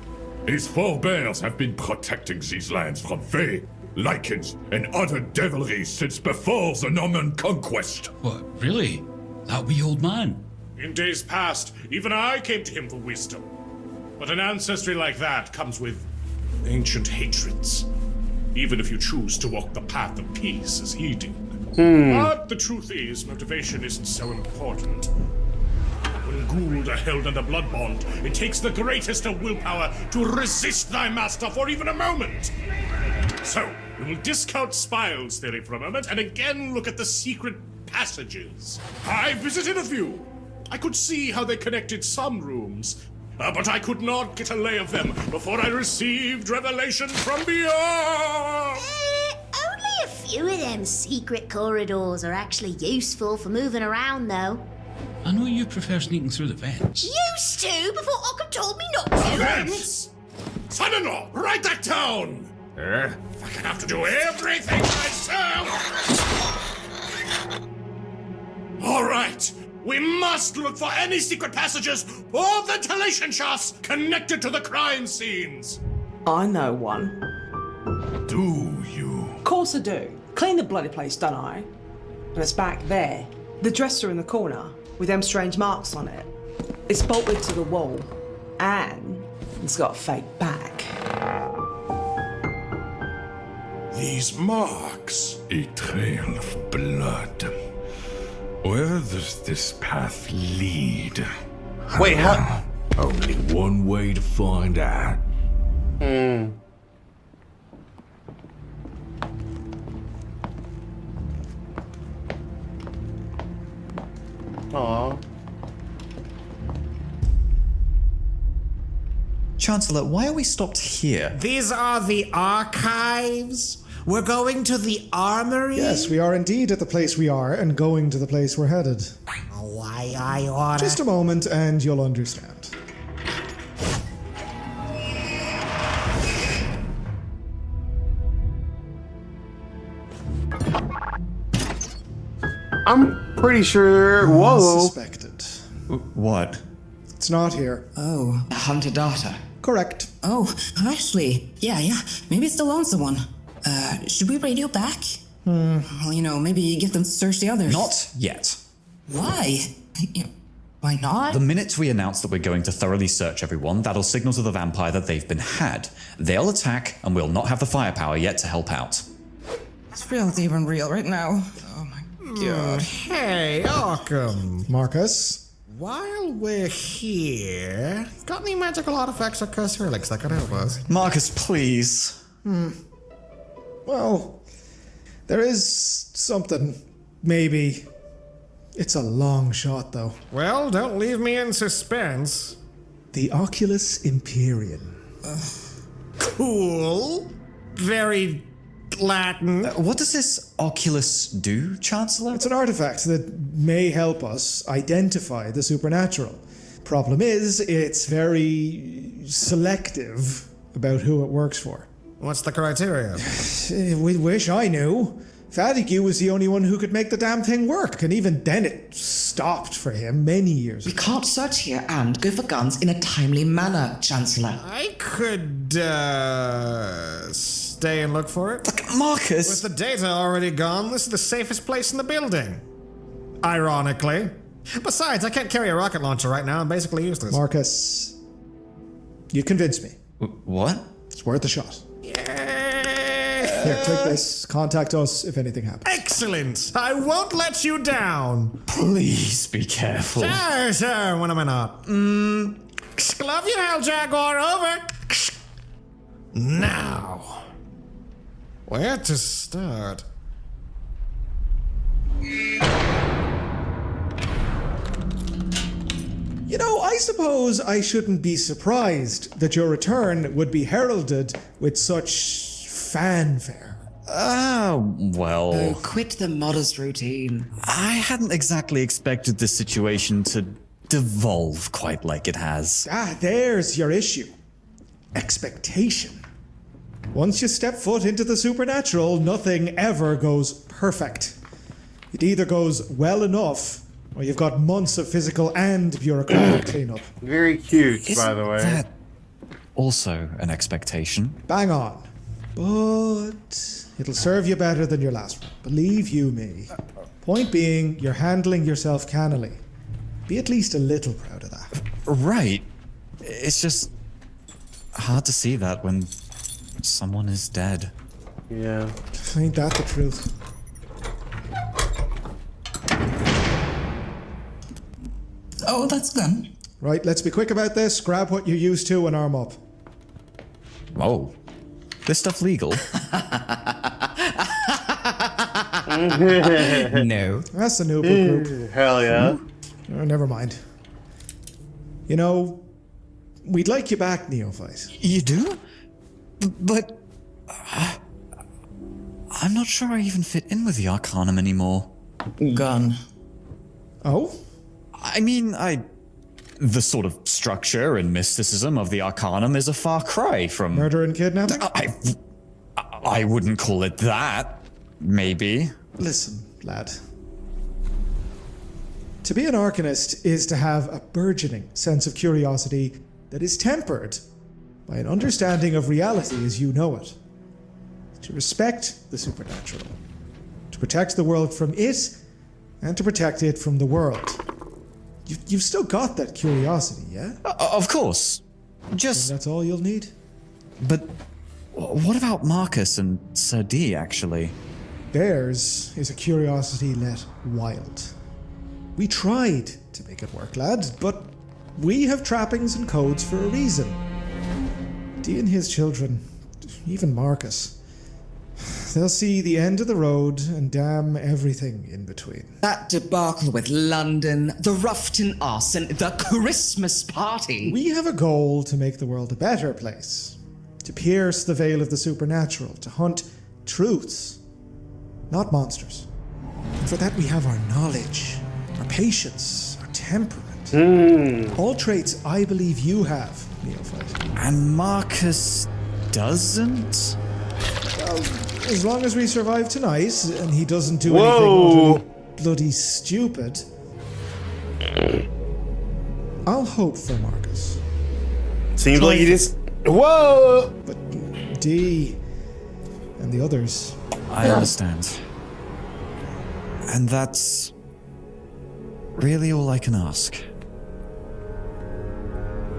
His forebears have been protecting these lands from Fae, Lycans, and other devilries since before the Norman conquest. What, really? That wee old man? In days past, even I came to him for wisdom. But an ancestry like that comes with ancient hatreds. Even if you choose to walk the path of peace as he did. But the truth is, motivation isn't so important. When Gould are held under blood bond, it takes the greatest of willpower to resist thy master for even a moment. So, we will discount Spile's theory for a moment and again look at the secret passages. I visited a few. I could see how they connected some rooms, but I could not get a lay of them before I received revelation from beyond. Only a few of them secret corridors are actually useful for moving around, though. I know you prefer sneaking through the vents. Used to before Occam told me not to. Vents! Son-in-law, write that down! I have to do everything myself! All right, we must look for any secret passages or ventilation shafts connected to the crime scenes. I know one. Do you? Of course I do. Clean the bloody place, don't I? And it's back there. The dresser in the corner, with them strange marks on it. It's bolted to the wall, and it's got a fake back. These marks. A trail of blood. Where does this path lead? Wait, how? Only one way to find out. Aww. Chancellor, why are we stopped here? These are the archives? We're going to the armory? Yes, we are indeed at the place we are and going to the place we're headed. Why I oughta... Just a moment and you'll understand. I'm pretty sure. Whoa. Suspected. What? It's not here. Oh, hunter data. Correct. Oh, actually, yeah, maybe it's the lonesome one. Should we radio back? Well, you know, maybe get them to search the others. Not yet. Why? Why not? The minute we announce that we're going to thoroughly search everyone, that'll signal to the vampire that they've been had. They'll attack, and we'll not have the firepower yet to help out. It's really even real right now. Oh my god. Hey, Occam. Marcus? While we're here, got any magical artifacts or cursed relics that could help us? Marcus, please. Well, there is something. Maybe. It's a long shot, though. Well, don't leave me in suspense. The Oculus Imperium. Cool. Very Latin. What does this Oculus do, Chancellor? It's an artifact that may help us identify the supernatural. Problem is, it's very selective about who it works for. What's the criteria? We wish I knew. Fatigue was the only one who could make the damn thing work, and even then it stopped for him many years We ago. can't search here and go for guns in a timely manner, Chancellor. I could, day and look for it. Look, Marcus! With the data already gone, this is the safest place in the building. Ironically. Besides, I can't carry a rocket launcher right now. I'm basically useless. Marcus, you convinced me. What? It's worth a shot. Here, take this. Contact us if anything happens. Excellent! I won't let you down! Please be careful. Sure, when am I not? Love you, Hell Jaguar, over! Now, where to start? You know, I suppose I shouldn't be surprised that your return would be heralded with such fanfare. Well... Oh, quit the modest routine. I hadn't exactly expected this situation to devolve quite like it has. There's your issue. Expectation. Once you step foot into the supernatural, nothing ever goes perfect. It either goes well enough, or you've got months of physical and bureaucratic cleanup. Very cute, by the way. That also an expectation. Bang on. But it'll serve you better than your last one. Believe you me. Point being, you're handling yourself cannily. Be at least a little proud of that. Right. It's just hard to see that when someone is dead. Yeah. Ain't that the truth? Oh, that's good. Right, let's be quick about this. Grab what you're used to and arm up. Oh. This stuff legal? No. That's the Nooper group. Hell yeah. Oh, never mind. You know, we'd like you back, Neophyte. You do? But... I'm not sure I even fit in with the Arcanum anymore. Gone. Oh? I mean, the sort of structure and mysticism of the Arcanum is a far cry from... Murder and kidnapping? I wouldn't call it that. Maybe. Listen, lad. To be an Arcanist is to have a burgeoning sense of curiosity that is tempered by an understanding of reality as you know it. To respect the supernatural. To protect the world from it, and to protect it from the world. You've still got that curiosity, yeah? Of course. Just... And that's all you'll need? But what about Marcus and Sir D, actually? Theirs is a curiosity let wild. We tried to make it work, lad, but we have trappings and codes for a reason. D and his children, even Marcus, they'll see the end of the road and damn everything in between. That debacle with London, the Ruffton arson, the Christmas party. We have a goal to make the world a better place. To pierce the veil of the supernatural, to hunt truths, not monsters. And for that we have our knowledge, our patience, our temperament. All traits I believe you have, Neophyte. And Marcus doesn't? As long as we survive tonight, and he doesn't do anything utterly bloody stupid, I'll hope for Marcus. Seems like you just... Whoa! But D and the others... I understand. And that's really all I can ask.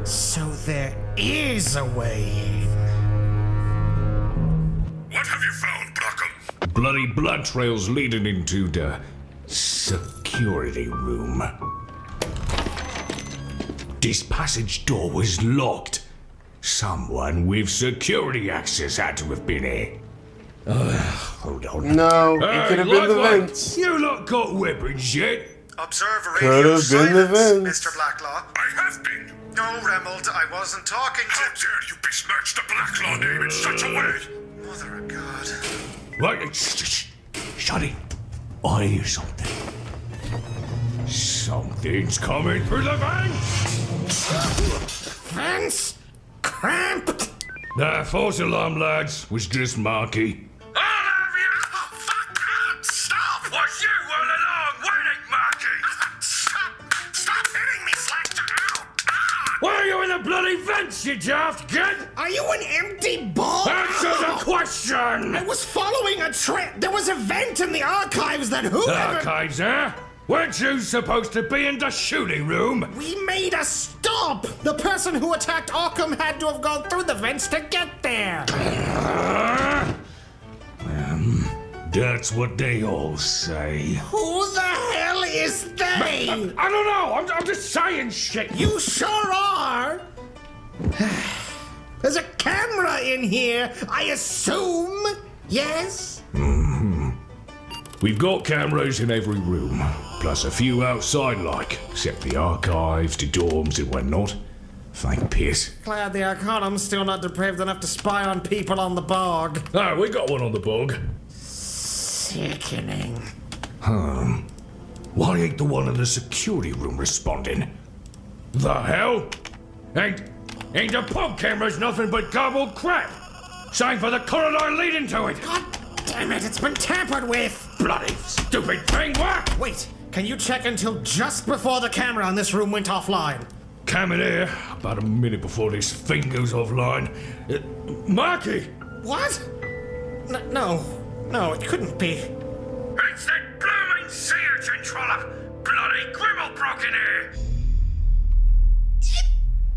So there is a way in. What have you found, Brockham? Bloody blood trails leading into the security room. This passage door was locked. Someone with security access had to have been here. Hold on. No, it could have been the Likewise, vents. You lot got weapons yet? Observe Could radio have been the silence, vents. Mr. Blacklaw. I have been. No, Remold, I wasn't talking How to... dare you besmirch the Blacklaw name in such a way? Mother of God. Right, shut it. I hear something. Something's coming through the vents! Vents? Cramped? False alarm, lads. Was just Marky. All of you! Oh, fuck! Stop! Was you all along, weren't it, Marky? Stop! Stop hitting me, Fletcher! Ow! Why are you in the bloody vents, you daft git! Are you an empty ball? Answer the question! I was following a trend. There was a vent in the archives that whoever... Archives, eh? Weren't you supposed to be in the shooting room? We made a stop! The person who attacked Arkham had to have gone through the vents to get there! That's what they all say. Who the hell is they? I don't know, I'm just saying shit. You sure are! There's a camera in here, I assume? Yes? We've got cameras in every room, plus a few outside like, except the archives, the dorms and whatnot. Thank piss. Glad the Arcanum's still not depraved enough to spy on people on the bog. Oh, we got one on the bog. Sickening. Why ain't the one in the security room responding? The hell? Ain't the pub cameras nothing but garbled crap? Same for the corridor leading to it. God damn it, it's been tampered with. Bloody stupid thing, what? Wait, can you check until just before the camera in this room went offline? Cam in here, about a minute before this thing goes offline. Marky! What? No, it couldn't be. It's that blooming sea urchin trollop! Bloody Grimmelbrook in here!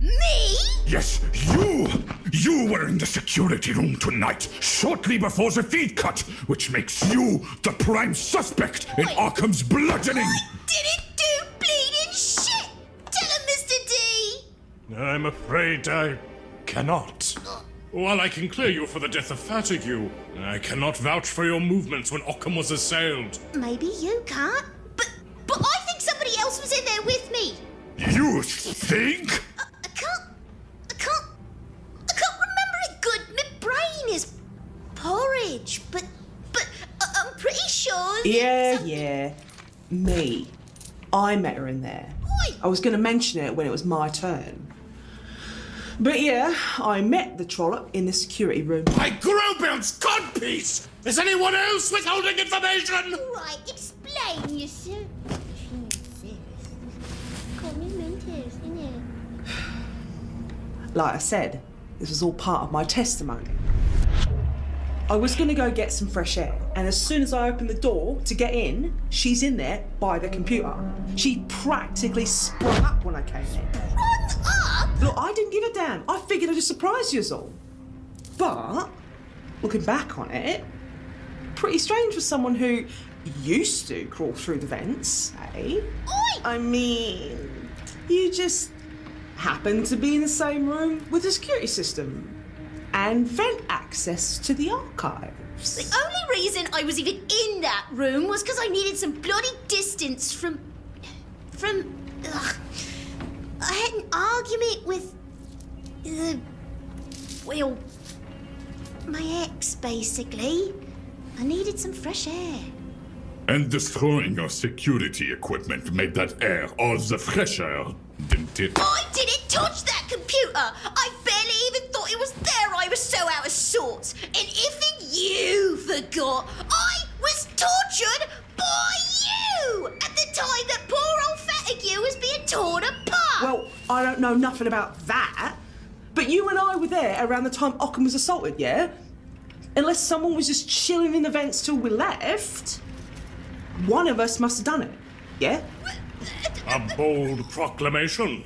Me? Yes, you! You were in the security room tonight, shortly before the feed cut, which makes you the prime suspect in Arkham's bludgeoning! I didn't do bleeding shit! Tell him, Mr. D! I'm afraid I cannot. While I can clear you for the death of Fatigue, I cannot vouch for your movements when Occam was assailed. Maybe you can't, but I think somebody else was in there with me. You think? I can't remember it good. My brain is porridge, but I'm pretty sure. Yeah. Me. I met her in there. Oi. I was going to mention it when it was my turn. But yeah, I met the trollop in the security room. By Grobel's codpiece! Is anyone else withholding information? Right, explain yourself. Like I said, this was all part of my testimony. I was going to go get some fresh air, and as soon as I opened the door to get in, she's in there by the computer. She practically sprung up when I came in. Sprung up? Look, I didn't give a damn. I figured I'd just surprise you all. But, looking back on it, pretty strange for someone who used to crawl through the vents, eh? Oi! I mean, you just happened to be in the same room with the security system and vent access to the archives. The only reason I was even in that room was because I needed some bloody distance from. Ugh. I had an argument with my ex, basically. I needed some fresh air. And destroying your security equipment made that air all the fresher, didn't it? I didn't touch that computer! I barely even thought it was there, I was so out of sorts. And if you forgot, I was tortured by you! At the time that poor old Fatigue was being torn apart! Well, I don't know nothing about that, but you and I were there around the time Occam was assaulted, yeah? Unless someone was just chilling in the vents till we left, one of us must have done it, yeah? A bold proclamation.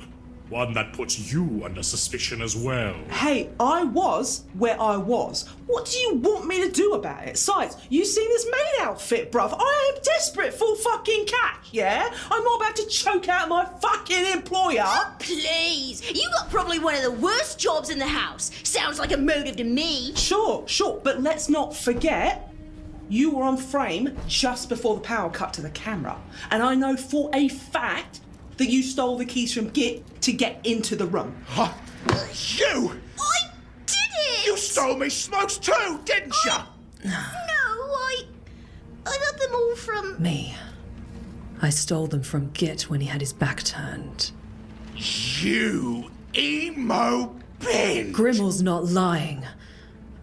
One that puts you under suspicion as well. Hey, I was where I was. What do you want me to do about it? Sides, you seen this maid outfit, bruv? I am desperate for fucking cash, yeah? I'm not about to choke out my fucking employer. Oh, please! You got probably one of the worst jobs in the house. Sounds like a motive to me. Sure, but let's not forget, you were on frame just before the power cut to the camera. And I know for a fact that you stole the keys from Git to get into the room. Huh? You! I did it! You stole me smokes too, didn't you? No, I got them all from... Me. I stole them from Git when he had his back turned. You emo bin! Grimmel's not lying.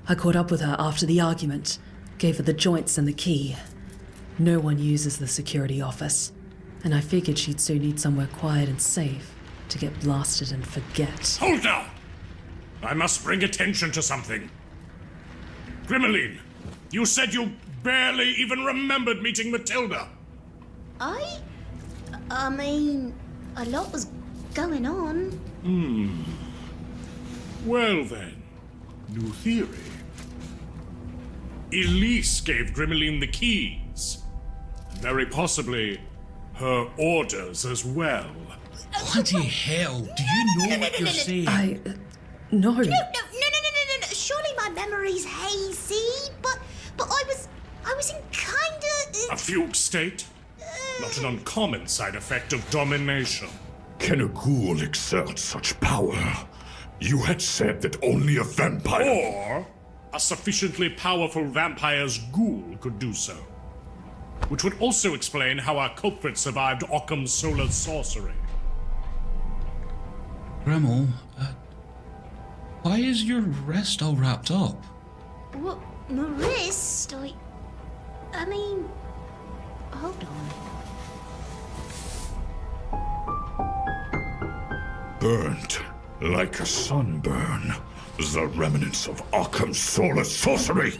I caught up with her after the argument, gave her the joints and the key. No one uses the security office, and I figured she'd soon need somewhere quiet and safe. to get blasted and forget. Hold now! I must bring attention to something. Grimmeline, you said you barely even remembered meeting Matilda. I mean, a lot was going on. Well then, new theory. Elise gave Grimmeline the keys. Very possibly her orders as well. Bloody hell, do you know what you're saying? No. No. Surely my memory's hazy, but I was in kinda... A fugue state? Not an uncommon side effect of domination. Can a ghoul exert such power? You had said that only a vampire... Or a sufficiently powerful vampire's ghoul could do so. Which would also explain how our culprit survived Occam's solar sorcery. Grimmel, why is your wrist all wrapped up? What? My wrist? I mean... Hold on. Burnt like a sunburn. The remnants of Occam's solar sorcery. No!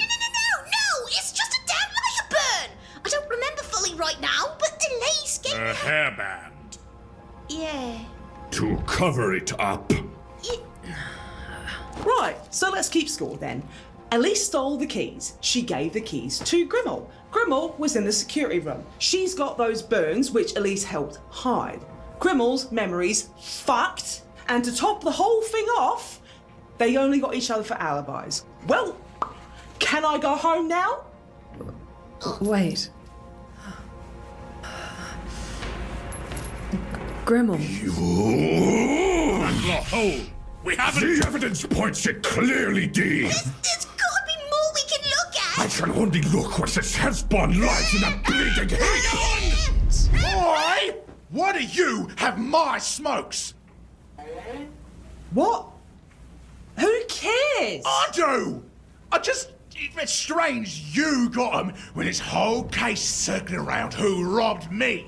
It's just a damn lighter burn! I don't remember fully right now, but Elise gave me... A hairband. Yeah. To cover it up. Right, so let's keep score then. Elise stole the keys. She gave the keys to Grimmel. Grimmel was in the security room. She's got those burns which Elise helped hide. Grimmel's memory's fucked, and to top the whole thing off, they only got each other for alibis. Well, can I go home now? Wait. Grimmel. Blacklaw, hold! We haven't... The evidence points it clearly, Dee. There's gotta be more we can look at! I can only look where this hellspawn lies in a bleeding heat. Boy! Why do you have my smokes? What? Who cares? I do! It's strange you got them when this whole case circling around who robbed me.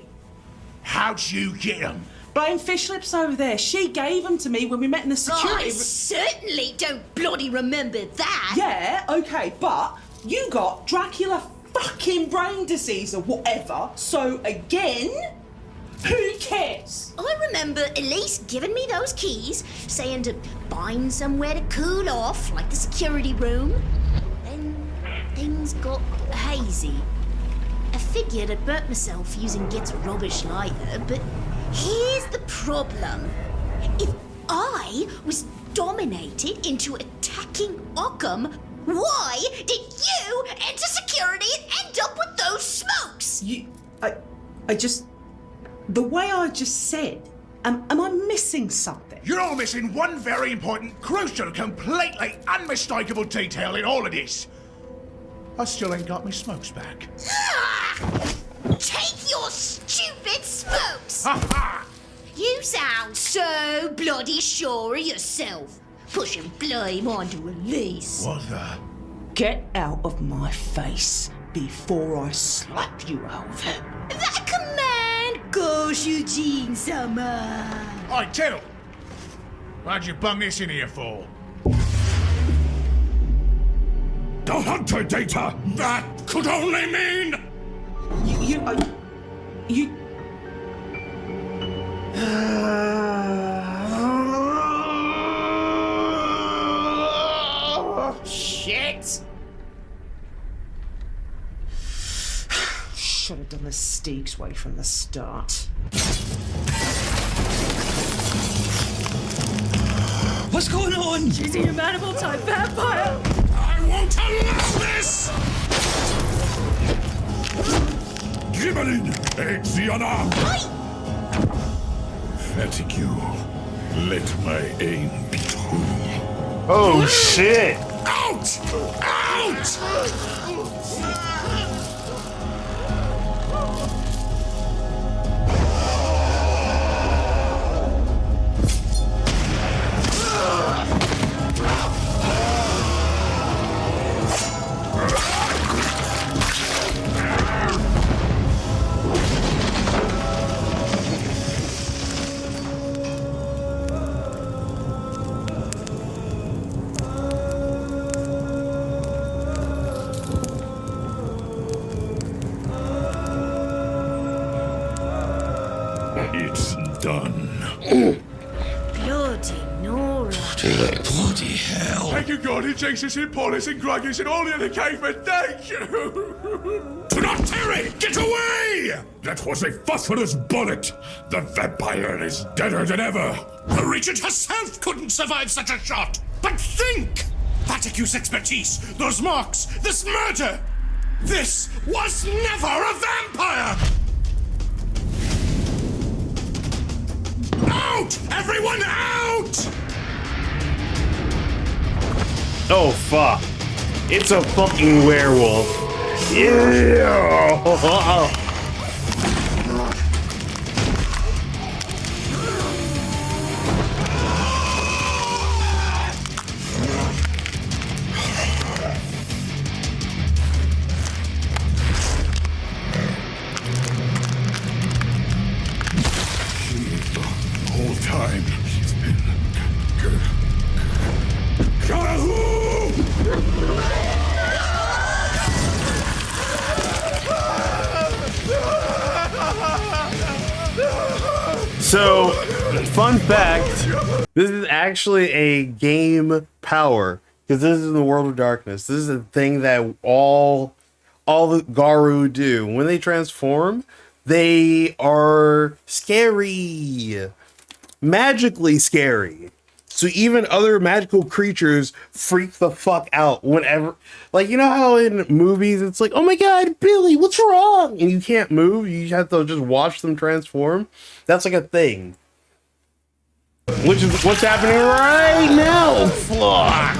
How'd you get them? Blame Fishlips over there. She gave them to me when we met in the security I certainly don't bloody remember that! Yeah, okay, but you got Dracula fucking brain disease or whatever, so again, who cares? I remember Elise giving me those keys, saying to find somewhere to cool off, like the security room. Then things got hazy. I figured I'd burnt myself using Git's rubbish lighter, but here's the problem. If I was dominated into attacking Occam, why did you enter security and end up with those smokes? The way I just said, am I missing something? You're missing one very important, crucial, completely unmistakable detail in all of this. I still ain't got my smokes back. Take your stupid smokes! Ha ha! You sound so bloody sure of yourself, pushing blame onto Elise. What the? Get out of my face before I slap you over. That command goes Eugene Summer. Oi, Tittle! What'd you bung this in here for? The hunter data! That could only mean... You... Shit! Should have done the Steeg's way from the start. What's going on? She's a humanimal type vampire! I won't allow this! Gibelin, Exiana! Fatigue. Let my aim be true. Oh shit! Out! Out! is done. Bloody Nora. Bloody hell. Thank you, God, and Jesus, and Paulus, and Gruggus, and all the other cavemen. Thank you. Do not tarry! Get away! That was a phosphorus bullet. The vampire is deader than ever. The Regent herself couldn't survive such a shot. But think! Vaticu's expertise, those marks, this murder! This was never a vampire! Out! Everyone out! Oh fuck. It's a fucking werewolf. Yeah. Whole time he's been So, fun fact, this is actually a game power, because this is in the World of Darkness. This is a thing that all the Garou do. When they transform, they are scary. Magically scary. So even other magical creatures freak the fuck out whenever, like, you know how in movies it's like, oh my god, Billy, what's wrong? And you can't move, you have to just watch them transform. That's like a thing. Which is what's happening right now. Fuck.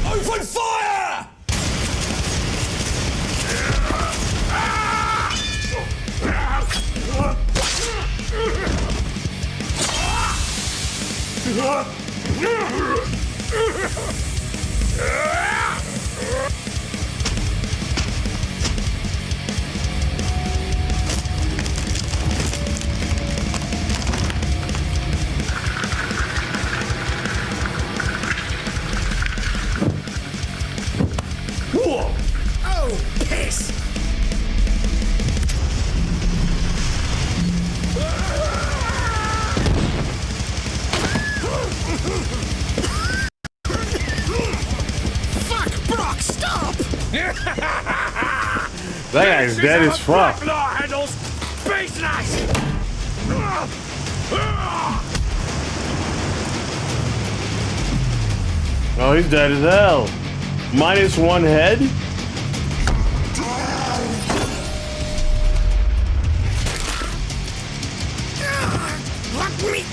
Open fire! Oh, piss! Fuck, Brock, stop! That guy's dead as fuck. Blacklaw handles business! Oh, he's dead as hell. Minus one head? Let me...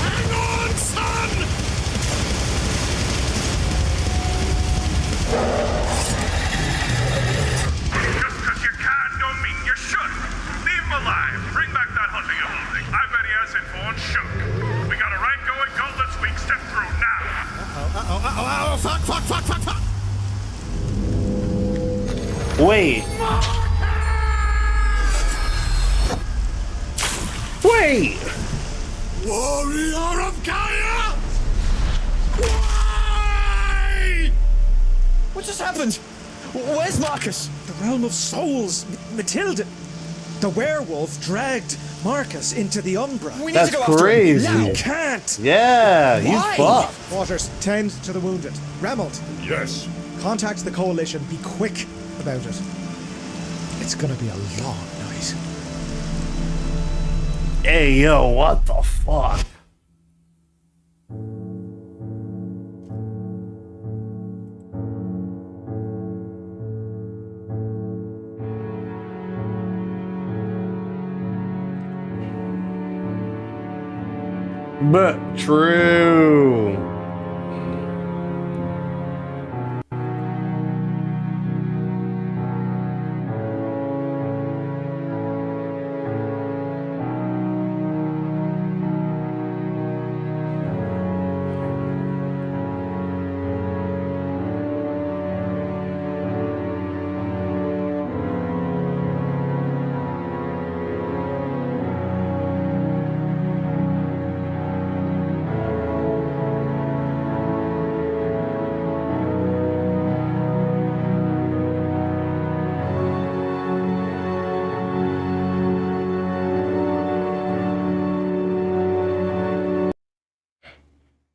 Hang on, son! Just because you can don't mean you should. Leave him alive. Bring back that hunting and hunting. I bet he has info on Shook. We got a rank going gauntlets we can step through now. Fuck. Wait. Wait! Warrior of Gaia! Why? What just happened? Where's Marcus? The realm of souls, Matilda. The werewolf dragged Marcus into the Umbra. We need That's to go after crazy. him. Now. You can't. Yeah, he's Why? fucked. Waters, tend to the wounded. Remold, Yes. contact the coalition. Be quick about it. It's gonna be a long night. Hey, yo, what the fuck? But true.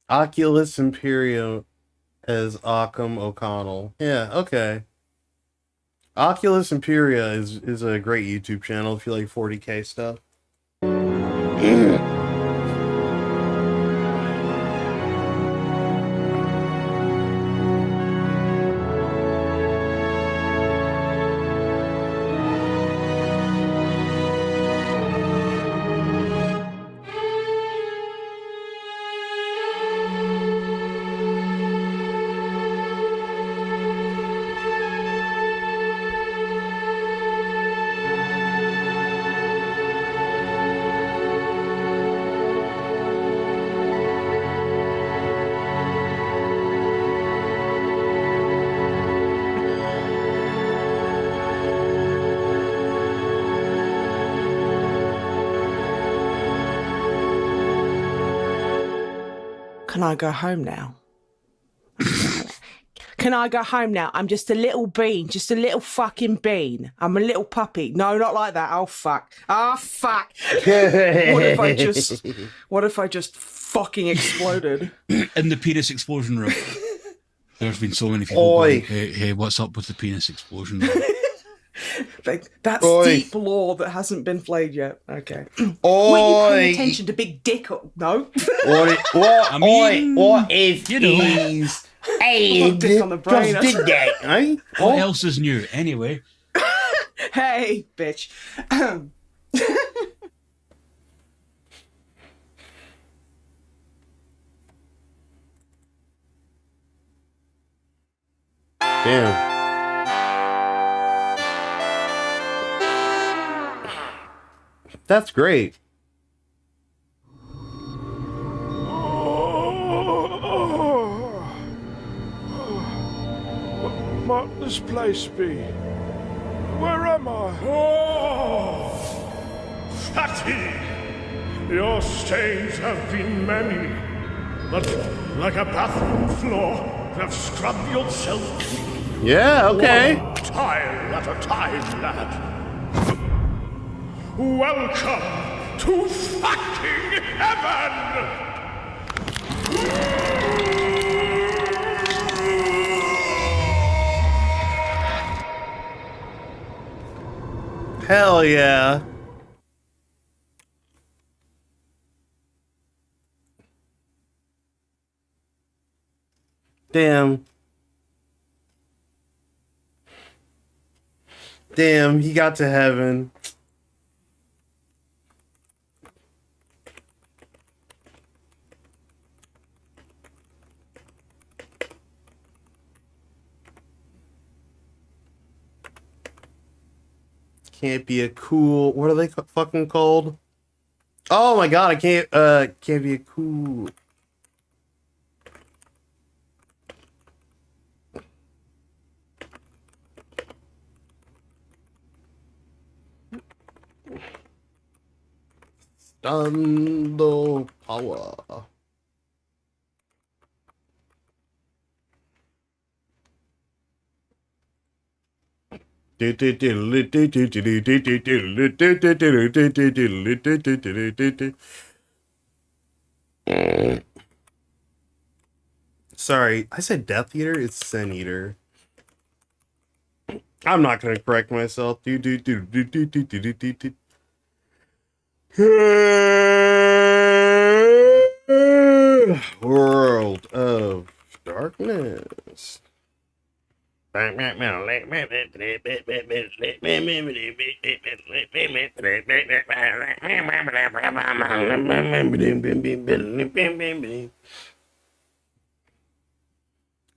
Oculus Imperium as Occam O'Connell. Yeah, okay. Oculus Imperia is a great YouTube channel if you like 40K stuff. Can I go home now? Can I go home now? I'm just a little bean, just a little fucking bean. I'm a little puppy. No, not like that. Oh fuck. Oh fuck. What if I just fucking exploded? In the penis explosion room. There's been so many people going, hey, what's up with the penis explosion room? Like, that's deep lore that hasn't been played yet. Okay. Oi. Were you paying attention to Big Dick? No. What if he's Ed dick on the brain. just did that, eh? What else is new? Anyway. Hey, bitch. Damn. That's great. What might this place be? Where am I? Oh, Fatty! Your stains have been many, but like a bathroom floor, you have scrubbed yourself clean. Yeah, okay. One tile at a time, lad. Welcome to fucking heaven! Hell yeah. Damn. Damn, he got to heaven. Can't be a cool. What are they fucking called? Oh my god! I can't be a cool. Stando power. Sorry, I said Death Eater. It's Sin Eater. I'm not gonna correct myself. World of Darkness.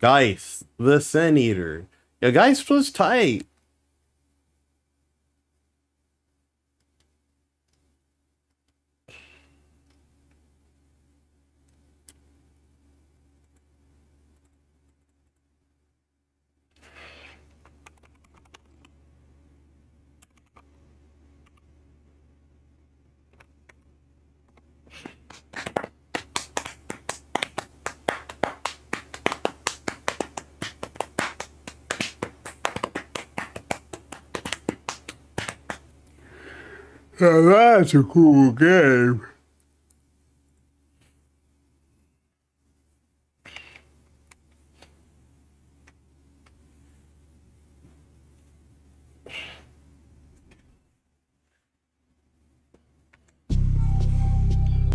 Geist, the Sin Eater. Yeah, Geist was tight. Now that's a cool game.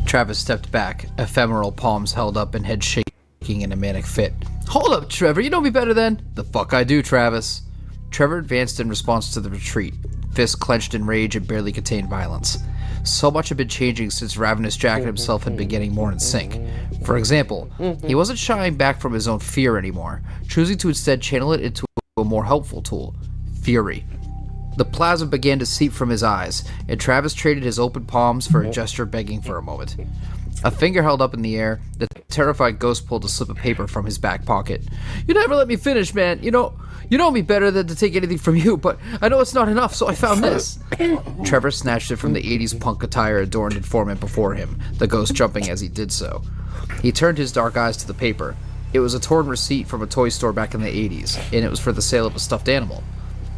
Travis stepped back, ephemeral palms held up and head shaking in a manic fit. Hold up, Trevor, you know me better than? The fuck I do, Travis. Trevor advanced in response to the retreat, fists clenched in rage and barely contained violence. So much had been changing since Ravenous Jack himself had been getting more in sync. For example, he wasn't shying back from his own fear anymore, choosing to instead channel it into a more helpful tool, fury. The plasma began to seep from his eyes, and Travis traded his open palms for a gesture begging for a moment. A finger held up in the air, the terrified ghost pulled a slip of paper from his back pocket. You never let me finish, man. You know me better than to take anything from you, but I know it's not enough, so I found this. Trevor snatched it from the 80s punk attire adorned informant before him, the ghost jumping as he did so. He turned his dark eyes to the paper. It was a torn receipt from a toy store back in the 80s, and it was for the sale of a stuffed animal.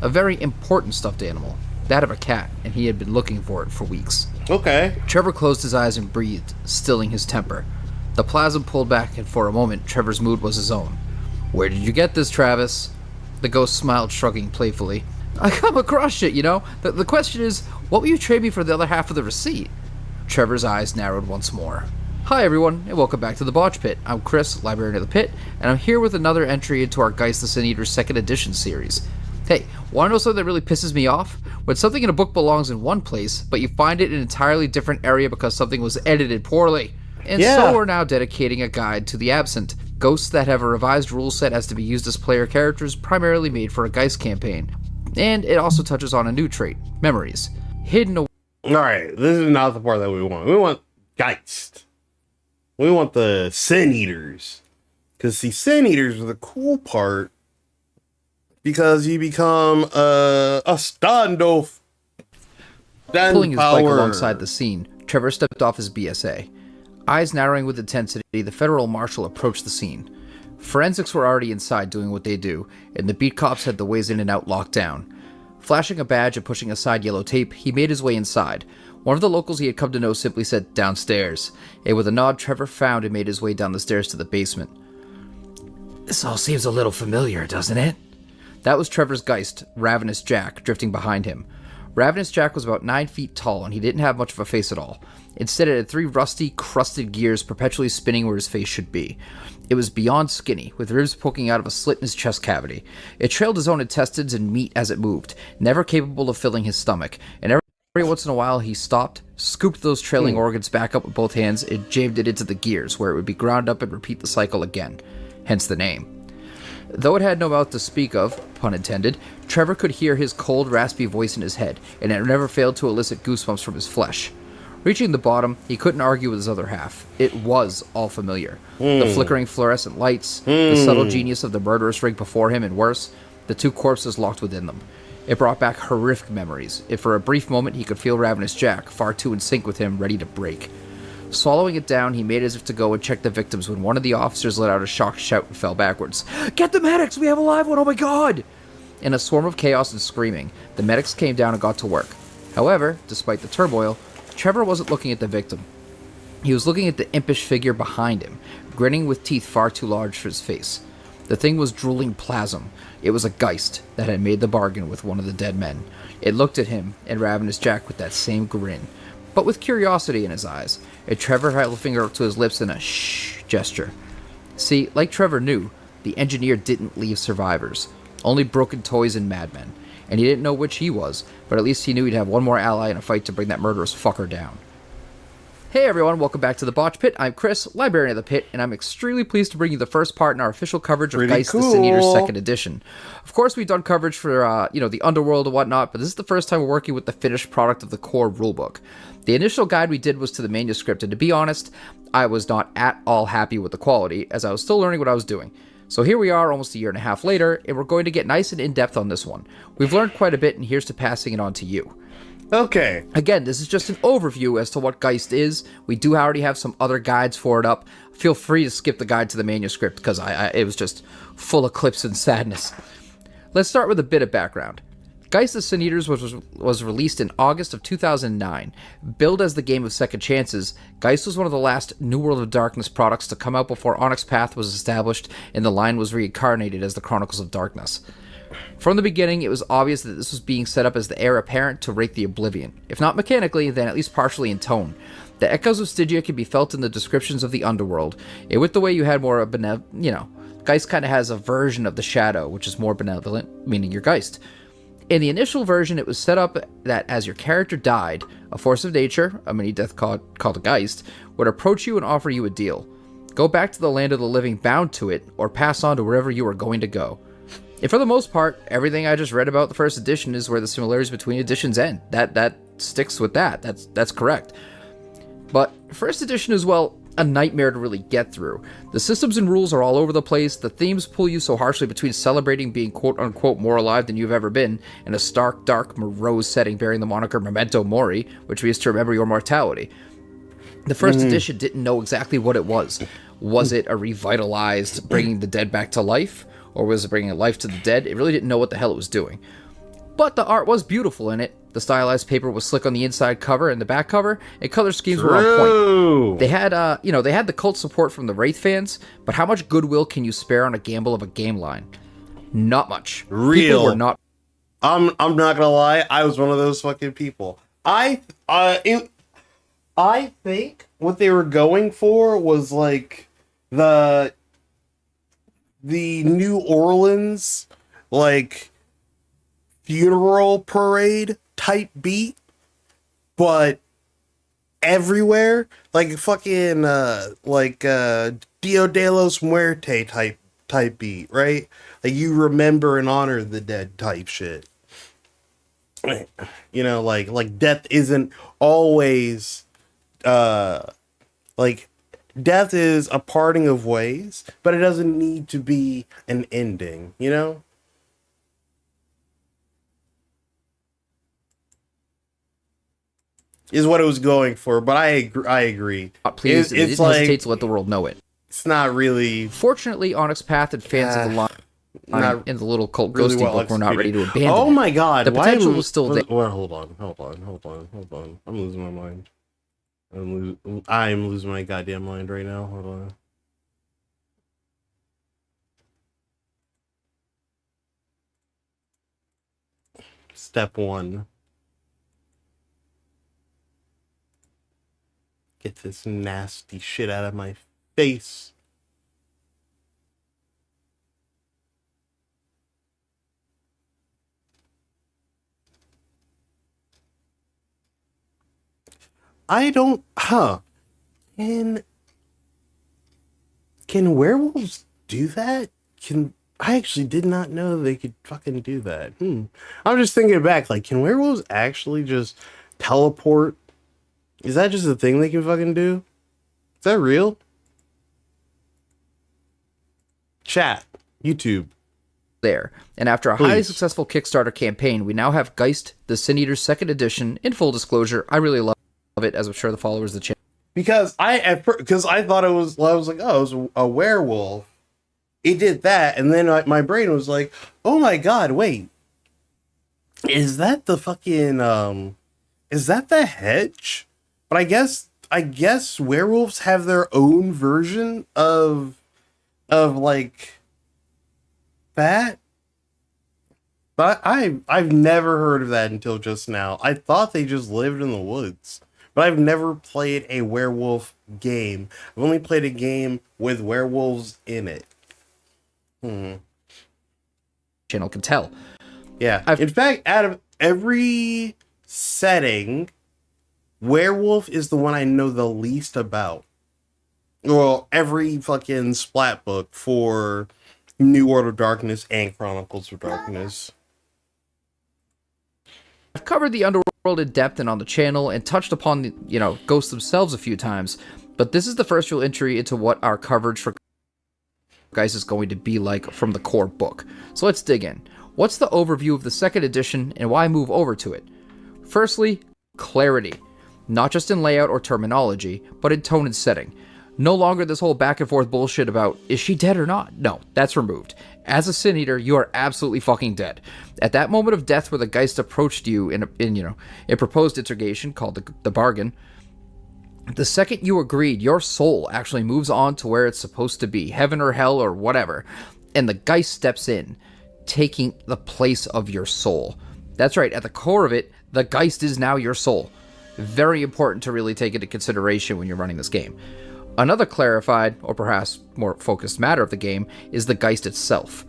A very important stuffed animal, that of a cat, and he had been looking for it for weeks. Okay. Trevor closed his eyes and breathed, stilling his temper. The plasm pulled back, and for a moment, Trevor's mood was his own. Where did you get this, Travis? The ghost smiled, shrugging playfully. I come across shit, you know? The question is, what will you trade me for the other half of the receipt? Trevor's eyes narrowed once more. Hi everyone, and welcome back to the Botch Pit. I'm Chris, Librarian of the Pit, and I'm here with another entry into our Geist the Sin Eater 2nd Edition series. Hey, wanna know something that really pisses me off? When something in a book belongs in one place, but you find it in an entirely different area because something was edited poorly. And so we're now dedicating a guide to the absent. Ghosts that have a revised rule set as to be used as player characters, primarily made for a Geist campaign. And it also touches on a new trait, memories. Hidden away. Alright, this is not the part that we want. We want Geist. We want the Sin Eaters. Because the Sin Eaters are the cool part. Because you become a standoff. Pulling his bike alongside the scene, Trevor stepped off his BSA. Eyes narrowing with intensity, the federal marshal approached the scene. Forensics were already inside doing what they do, and the beat cops had the ways in and out locked down. Flashing a badge and pushing aside yellow tape, he made his way inside. One of the locals he had come to know simply said, "Downstairs," and with a nod, Trevor found and made his way down the stairs to the basement. This all seems a little familiar, doesn't it? That was Trevor's Geist, Ravenous Jack, drifting behind him. Ravenous Jack was about 9 feet tall, and he didn't have much of a face at all. Instead, it had 3 rusty, crusted gears perpetually spinning where his face should be. It was beyond skinny, with ribs poking out of a slit in his chest cavity. It trailed his own intestines and meat as it moved, never capable of filling his stomach, and every once in a while he stopped, scooped those trailing organs back up with both hands, and jammed it into the gears, where it would be ground up and repeat the cycle again. Hence the name. Though it had no mouth to speak of, pun intended, Trevor could hear his cold, raspy voice in his head, and it never failed to elicit goosebumps from his flesh. Reaching the bottom, he couldn't argue with his other half. It was all familiar. The flickering fluorescent lights, the subtle genius of the murderous rig before him, and worse, the 2 corpses locked within them. It brought back horrific memories, if for a brief moment he could feel Ravenous Jack, far too in sync with him, ready to break. Swallowing it down, he made as if to go and check the victims when one of the officers let out a shocked shout and fell backwards. "Get the medics! We have a live one! Oh my god!" In a swarm of chaos and screaming, the medics came down and got to work. However, despite the turmoil, Trevor wasn't looking at the victim. He was looking at the impish figure behind him, grinning with teeth far too large for his face. The thing was drooling plasm. It was a Geist that had made the bargain with one of the dead men. It looked at him and Ravenous Jack with that same grin, but with curiosity in his eyes, and Trevor held a finger up to his lips in a shh gesture. See, like Trevor knew, the engineer didn't leave survivors. only broken toys and madmen. And he didn't know which he was, but at least he knew he'd have one more ally in a fight to bring that murderous fucker down. Hey everyone, welcome back to the Botch Pit. I'm Chris, Librarian of the Pit, and I'm extremely pleased to bring you the first part in our official coverage of Geist the Sin Eater's 2nd edition. Of course, we've done coverage for, the Underworld and whatnot, but this is the first time we're working with the finished product of the core rulebook. The initial guide we did was to the manuscript, and to be honest, I was not at all happy with the quality, as I was still learning what I was doing. So here we are, almost a year and a half later, and we're going to get nice and in-depth on this one. We've learned quite a bit, and here's to passing it on to you. Okay. Again, this is just an overview as to what Geist is. We do already have some other guides for it up. Feel free to skip the guide to the manuscript, because it was just full of clips and sadness. Let's start with a bit of background. Geist the Sin Eaters was released in August of 2009. Billed as the game of second chances, Geist was one of the last New World of Darkness products to come out before Onyx Path was established and the line was reincarnated as the Chronicles of Darkness. From the beginning, it was obvious that this was being set up as the heir apparent to Wraith the Oblivion. If not mechanically, then at least partially in tone. The echoes of Stygia can be felt in the descriptions of the Underworld, and with the way you had more Geist kind of has a version of the Shadow, which is more benevolent, meaning your Geist. In the initial version, it was set up that as your character died, a force of nature, a mini-death called a Geist, would approach you and offer you a deal. Go back to the land of the living bound to it, or pass on to wherever you are going to go. And for the most part, everything I just read about the first edition is where the similarities between editions end. That sticks with that. That's correct. But first edition is, well, a nightmare to really get through. The systems and rules are all over the place. The themes pull you so harshly between celebrating being quote-unquote more alive than you've ever been, and a stark, dark, morose setting bearing the moniker Memento Mori, which means to remember your mortality. The first edition didn't know exactly what it was. Was it a revitalized bringing the dead back to life? Or was it bringing life to the dead? It really didn't know what the hell it was doing. But the art was beautiful in it. The stylized paper was slick on the inside cover and the back cover, and color schemes were on point. They had, they had the cult support from the Wraith fans, but how much goodwill can you spare on a gamble of a game line? Not much. People were not. I'm not gonna lie. I was one of those fucking people. I think what they were going for was like the New Orleans like funeral parade type beat, but everywhere, like fucking Dia de los Muerte type beat, right? Like you remember and honor the dead type shit. You know, like death isn't always like death is a parting of ways, but it doesn't need to be an ending, you know? Is what it was going for, but I agree. Please, it didn't hesitate to let the world know it. It's not really. Fortunately, Onyx Path and fans of the line in the little cult really ghosty book were not ready to abandon. Oh my god! The potential was still there. Well, hold on. I'm losing my mind. I'm losing my goddamn mind right now. Hold on. Step 1. Get this nasty shit out of my face. I don't, Can werewolves do that? I actually did not know they could fucking do that. I'm just thinking back, like, can werewolves actually just teleport? Is that just a thing they can fucking do? Is that real? Chat, YouTube. There. And after a highly successful Kickstarter campaign, we now have Geist, the Sin Eater's 2nd edition. In full disclosure, I really love it, as I'm sure the followers of the channel. Because I thought it was, I was like, oh, it was a werewolf. It did that, and then my brain was like, oh my god, wait. Is that the fucking, is that the hedge? But I guess werewolves have their own version of like that. But I've never heard of that until just now. I thought they just lived in the woods. But I've never played a werewolf game. I've only played a game with werewolves in it. channel can tell. Yeah. In fact, out of every setting, werewolf is the one I know the least about. Well, every fucking splat book for New World of Darkness and Chronicles of Darkness. I've covered the Underworld in depth and on the channel and touched upon the, ghosts themselves a few times, but this is the first real entry into what our coverage for Geist is going to be like from the core book. So let's dig in. What's the overview of the second edition and why move over to it? Firstly, clarity. Not just in layout or terminology, but in tone and setting. No longer this whole back and forth bullshit about, is she dead or not? No, that's removed. As a Sin Eater, you are absolutely fucking dead. At that moment of death where the Geist approached you in a proposed interrogation called the bargain, the second you agreed, your soul actually moves on to where it's supposed to be, heaven or hell or whatever, and the Geist steps in, taking the place of your soul. That's right, at the core of it, the Geist is now your soul. Very important to really take into consideration when you're running this game. Another clarified, or perhaps more focused matter of the game is the Geist itself.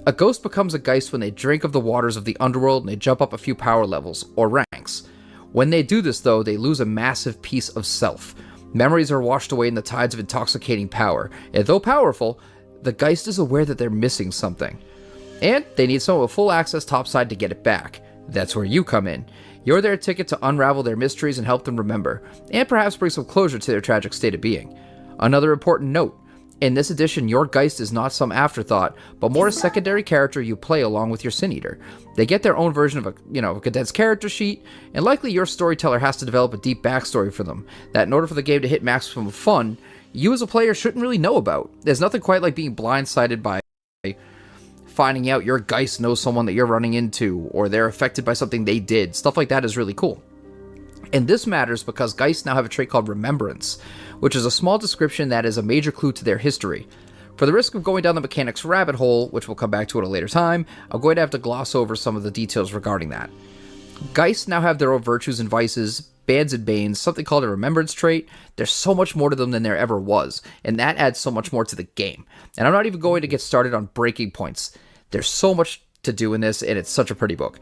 A ghost becomes a Geist when they drink of the waters of the underworld and they jump up a few power levels, or ranks. When they do this, though, they lose a massive piece of self. Memories are washed away in the tides of intoxicating power, and though powerful, the Geist is aware that they're missing something. And they need someone with full access topside to get it back. That's where you come in. You're their ticket to unravel their mysteries and help them remember, and perhaps bring some closure to their tragic state of being. Another important note, in this edition, your Geist is not some afterthought, but more a secondary character you play along with your Sin Eater. They get their own version of a condensed character sheet, and likely your storyteller has to develop a deep backstory for them, that in order for the game to hit maximum fun, you as a player shouldn't really know about. There's nothing quite like being blindsided by finding out your Geist knows someone that you're running into, or they're affected by something they did. Stuff like that is really cool. And this matters because Geists now have a trait called Remembrance, which is a small description that is a major clue to their history. For the risk of going down the mechanics rabbit hole, which we'll come back to at a later time, I'm going to have to gloss over some of the details regarding that. Geists now have their own virtues and vices, bans and banes, something called a remembrance trait. There's so much more to them than there ever was, and that adds so much more to the game. And I'm not even going to get started on breaking points. There's so much to do in this, and it's such a pretty book.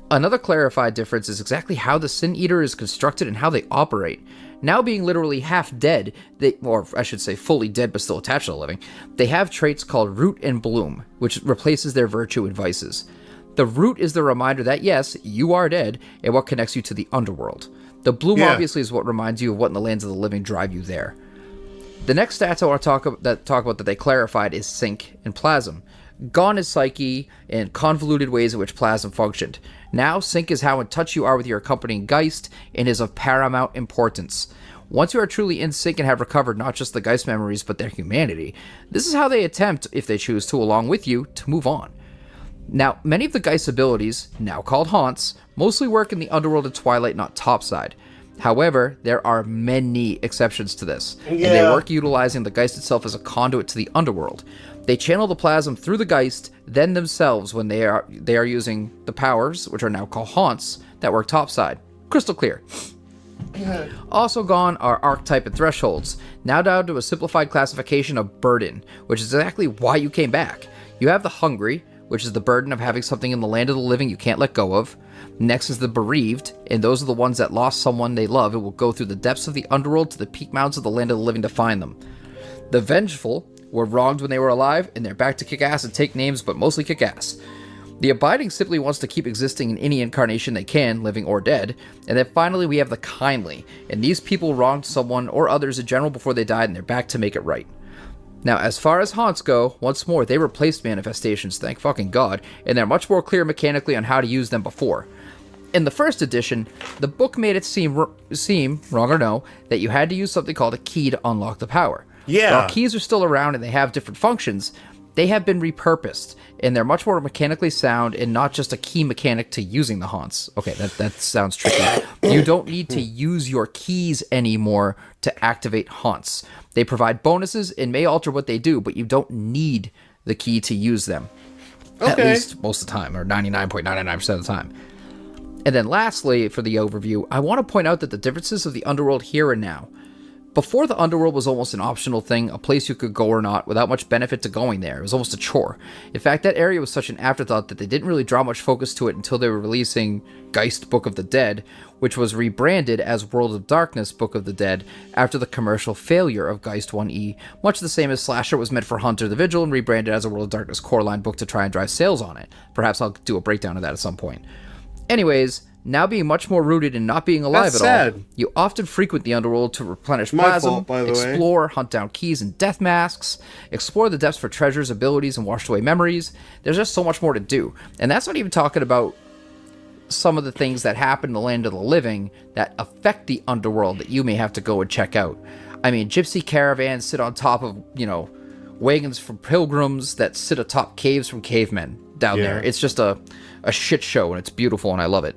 Another clarified difference is exactly how the Sin Eater is constructed and how they operate. Now being literally half dead, or I should say fully dead but still attached to the living, they have traits called Root and Bloom, which replaces their virtue and vices. The Root is the reminder that yes, you are dead, and what connects you to the underworld. The Bloom obviously is what reminds you of what in the lands of the living drive you there. The next stats I want to talk about that they clarified is Sync and Plasm. Gone is Psyche and convoluted ways in which Plasm functioned. Now, Sync is how in touch you are with your accompanying Geist and is of paramount importance. Once you are truly in sync and have recovered not just the Geist memories but their humanity, this is how they attempt, if they choose to along with you, to move on. Now, many of the Geist abilities, now called Haunts, mostly work in the Underworld and Twilight, not Topside. However, there are many exceptions to this, and they work utilizing the Geist itself as a conduit to the Underworld. They channel the Plasm through the Geist, then themselves when they are using the powers, which are now called Haunts, that work Topside. Crystal clear. Also gone are Archetype and Thresholds, now down to a simplified classification of Burden, which is exactly why you came back. You have the Hungry, which is the burden of having something in the land of the living you can't let go of. Next is the Bereaved, and those are the ones that lost someone they love and will go through the depths of the underworld to the peak mountains of the land of the living to find them. The Vengeful were wronged when they were alive, and they're back to kick ass and take names, but mostly kick ass. The Abiding simply wants to keep existing in any incarnation they can, living or dead. And then finally we have the Kindly, and these people wronged someone or others in general before they died, and they're back to make it right. Now, as far as Haunts go, once more, they replaced Manifestations, thank fucking God, and they're much more clear mechanically on how to use them before. In the first edition, the book made it seem, wrong or no, that you had to use something called a key to unlock the power. Yeah. While keys are still around and they have different functions, they have been repurposed, and they're much more mechanically sound and not just a key mechanic to using the Haunts. Okay, that sounds tricky. You don't need to use your keys anymore to activate Haunts. They provide bonuses and may alter what they do, but you don't need the key to use them. Okay. At least most of the time, or 99.99% of the time. And then lastly, for the overview, I want to point out that the differences of the Underworld here and now. Before the underworld was almost an optional thing, a place you could go or not without much benefit to going there. It was almost a chore. In fact, that area was such an afterthought that they didn't really draw much focus to it until they were releasing Geist Book of the Dead, which was rebranded as World of Darkness Book of the Dead after the commercial failure of Geist 1E, much the same as Slasher was meant for Hunter the Vigil and rebranded as a World of Darkness core line book to try and drive sales on it. Perhaps I'll do a breakdown of that at some point. Anyways, now being much more rooted in not being alive That's at all, sad. you often frequent the underworld to replenish My plasm, fault, by the way. explore, hunt down keys and death masks, explore the depths for treasures, abilities, and washed away memories. There's just so much more to do. And that's not even talking about some of the things that happen in the land of the living that affect the underworld that you may have to go and check out. I mean, gypsy caravans sit on top of, wagons from pilgrims that sit atop caves from cavemen down there. It's just a shit show, and it's beautiful, and I love it.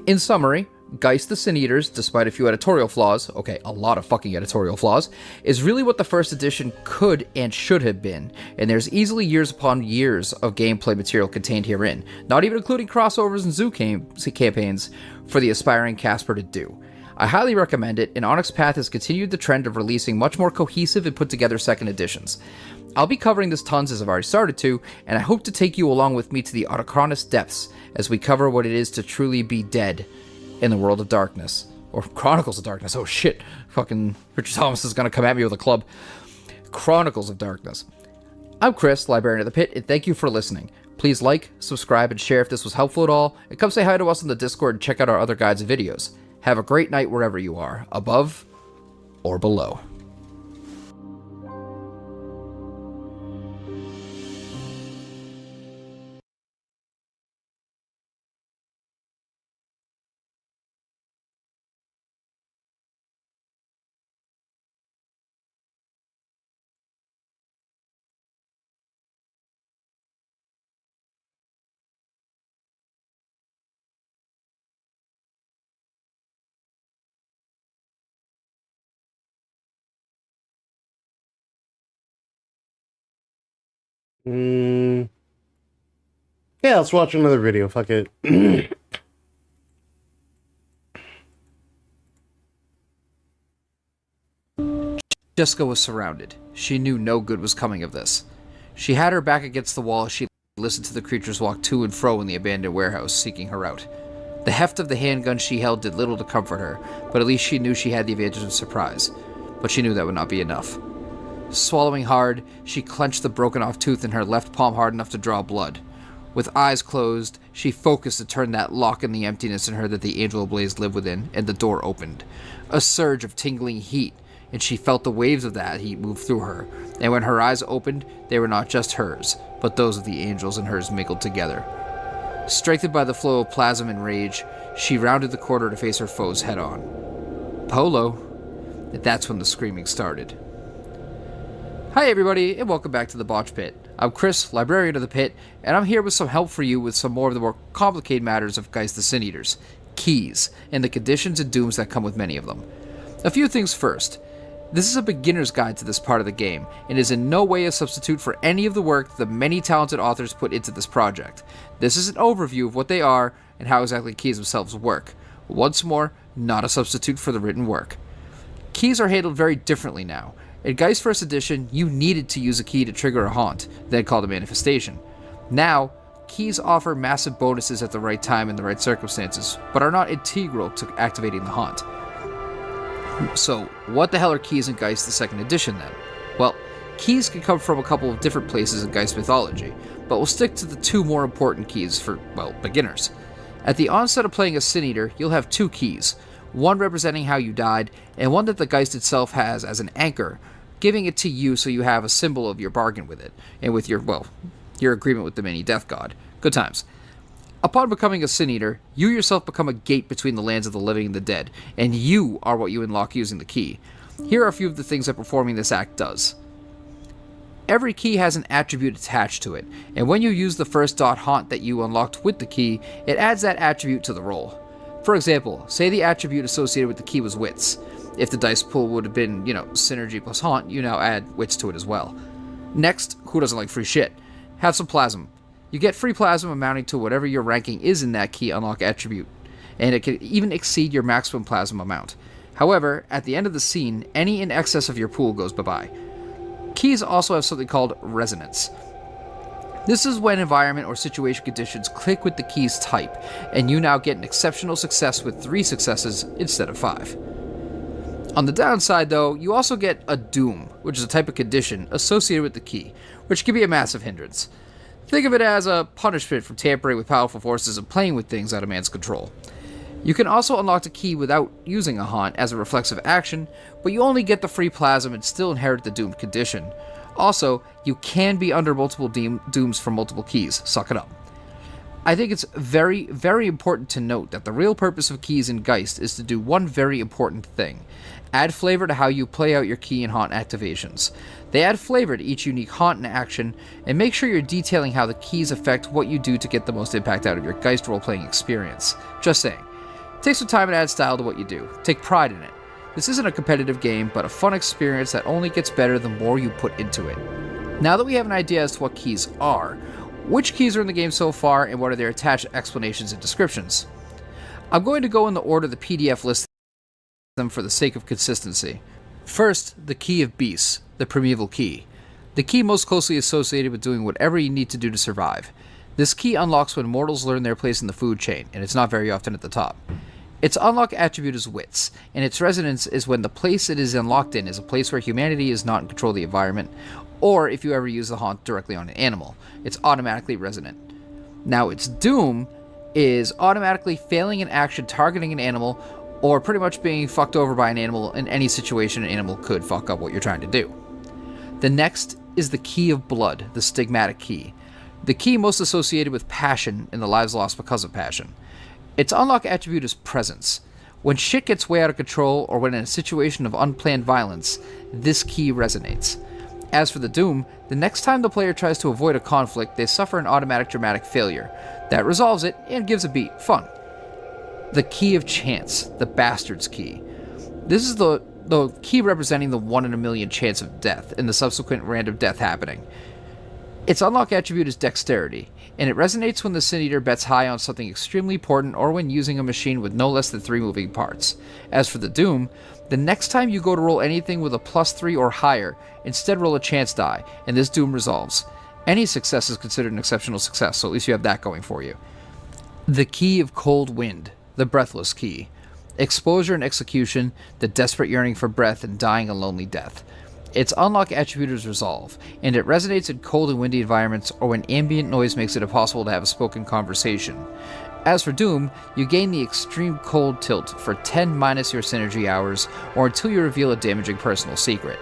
In summary, Geist the Sin Eaters, despite a few editorial flaws, okay, a lot of fucking editorial flaws, is really what the first edition could and should have been, and there's easily years upon years of gameplay material contained herein, not even including crossovers and zoo campaigns for the aspiring Casper to do. I highly recommend it, and Onyx Path has continued the trend of releasing much more cohesive and put together second editions. I'll be covering this tons as I've already started to, and I hope to take you along with me to the Autochronus depths as we cover what it is to truly be dead in the world of darkness. Or Chronicles of Darkness. Oh shit. Fucking Richard Thomas is gonna come at me with a club. Chronicles of Darkness. I'm Chris, Librarian of the Pit, and thank you for listening. Please like, subscribe, and share if this was helpful at all, and come say hi to us on the Discord and check out our other guides and videos. Have a great night wherever you are, above or below. Yeah, let's watch another video. Fuck it. Jessica was surrounded. She knew no good was coming of this. She had her back against the wall as she listened to the creatures walk to and fro in the abandoned warehouse, seeking her out. The heft of the handgun she held did little to comfort her, but at least she knew she had the advantage of surprise. But she knew that would not be enough. Swallowing hard, she clenched the broken-off tooth in her left palm hard enough to draw blood. With eyes closed, she focused to turn that lock in the emptiness in her that the angel ablaze lived within, and the door opened. A surge of tingling heat, and she felt the waves of that heat move through her, and when her eyes opened, they were not just hers, but those of the angels and hers mingled together. Strengthened by the flow of plasm and rage, she rounded the corner to face her foes head-on. Polo. That's when the screaming started. Hi everybody, and welcome back to the Botch Pit. I'm Chris, Librarian of the Pit, and I'm here with some help for you with some more of the more complicated matters of Geist the Sin Eaters, keys, and the conditions and dooms that come with many of them. A few things first. This is a beginner's guide to this part of the game, and is in no way a substitute for any of the work the many talented authors put into this project. This is an overview of what they are, and how exactly keys themselves work. Once more, not a substitute for the written work. Keys are handled very differently now. In Geist First Edition, you needed to use a key to trigger a haunt, then called a manifestation. Now, keys offer massive bonuses at the right time in the right circumstances, but are not integral to activating the haunt. So, what the hell are keys in Geist the Second Edition then? Well, keys can come from a couple of different places in Geist mythology, but we'll stick to the two more important keys for, well, beginners. At the onset of playing a Sin Eater, you'll have two keys, one representing how you died, and one that the Geist itself has as an anchor, giving it to you so you have a symbol of your bargain with it, and with your, well, your agreement with the mini death god. Good times. Upon becoming a Sin Eater, you yourself become a gate between the lands of the living and the dead, and you are what you unlock using the key. Here are a few of the things that performing this act does. Every key has an attribute attached to it, and when you use the first dot haunt that you unlocked with the key, it adds that attribute to the roll. For example, say the attribute associated with the key was wits. If the dice pool would have been, synergy plus haunt, you now add wits to it as well. Next, who doesn't like free shit? Have some plasm. You get free plasma amounting to whatever your ranking is in that key unlock attribute, and it can even exceed your maximum plasma amount. However, at the end of the scene, any in excess of your pool goes bye-bye. Keys also have something called resonance. This is when environment or situation conditions click with the key's type, and you now get an exceptional success with 3 successes instead of 5. On the downside, though, you also get a doom, which is a type of condition associated with the key, which can be a massive hindrance. Think of it as a punishment for tampering with powerful forces and playing with things out of man's control. You can also unlock the key without using a haunt as a reflexive action, but you only get the free plasm and still inherit the doomed condition. Also, you can be under multiple dooms from multiple keys. Suck it up. I think it's very, very important to note that the real purpose of keys in Geist is to do one very important thing. Add flavor to how you play out your key and haunt activations. They add flavor to each unique haunt and action, and make sure you're detailing how the keys affect what you do to get the most impact out of your Geist role-playing experience. Just saying. Take some time and add style to what you do. Take pride in it. This isn't a competitive game, but a fun experience that only gets better the more you put into it. Now that we have an idea as to what keys are, which keys are in the game so far, and what are their attached explanations and descriptions? I'm going to go in the order the PDF lists them for the sake of consistency. First, the Key of Beasts, the Primeval Key. The key most closely associated with doing whatever you need to do to survive. This key unlocks when mortals learn their place in the food chain, and it's not very often at the top. Its unlock attribute is Wits, and its resonance is when the place it is unlocked in is a place where humanity is not in control of the environment, or if you ever use the haunt directly on an animal. It's automatically resonant. Now, its Doom is automatically failing an action targeting an animal, or pretty much being fucked over by an animal in any situation an animal could fuck up what you're trying to do. The next is the Key of Blood, the Stigmatic Key. The key most associated with passion and the lives lost because of passion. Its unlock attribute is Presence. When shit gets way out of control, or when in a situation of unplanned violence, this key resonates. As for the Doom, the next time the player tries to avoid a conflict, they suffer an automatic dramatic failure. That resolves it and gives a beat. Fun. The Key of Chance, the Bastard's Key. This is the key representing the 1 in a million chance of death and the subsequent random death happening. Its unlock attribute is Dexterity, and it resonates when the Sin Eater bets high on something extremely important or when using a machine with no less than 3 moving parts. As for the Doom, the next time you go to roll anything with a +3 or higher, instead roll a chance die, and this Doom resolves. Any success is considered an exceptional success, so at least you have that going for you. The Key of Cold Wind, the Breathless Key. Exposure and execution, the desperate yearning for breath and dying a lonely death. Its unlock attribute is Resolve, and it resonates in cold and windy environments or when ambient noise makes it impossible to have a spoken conversation. As for Doom, you gain the Extreme Cold Tilt for 10 minus your synergy hours, or until you reveal a damaging personal secret.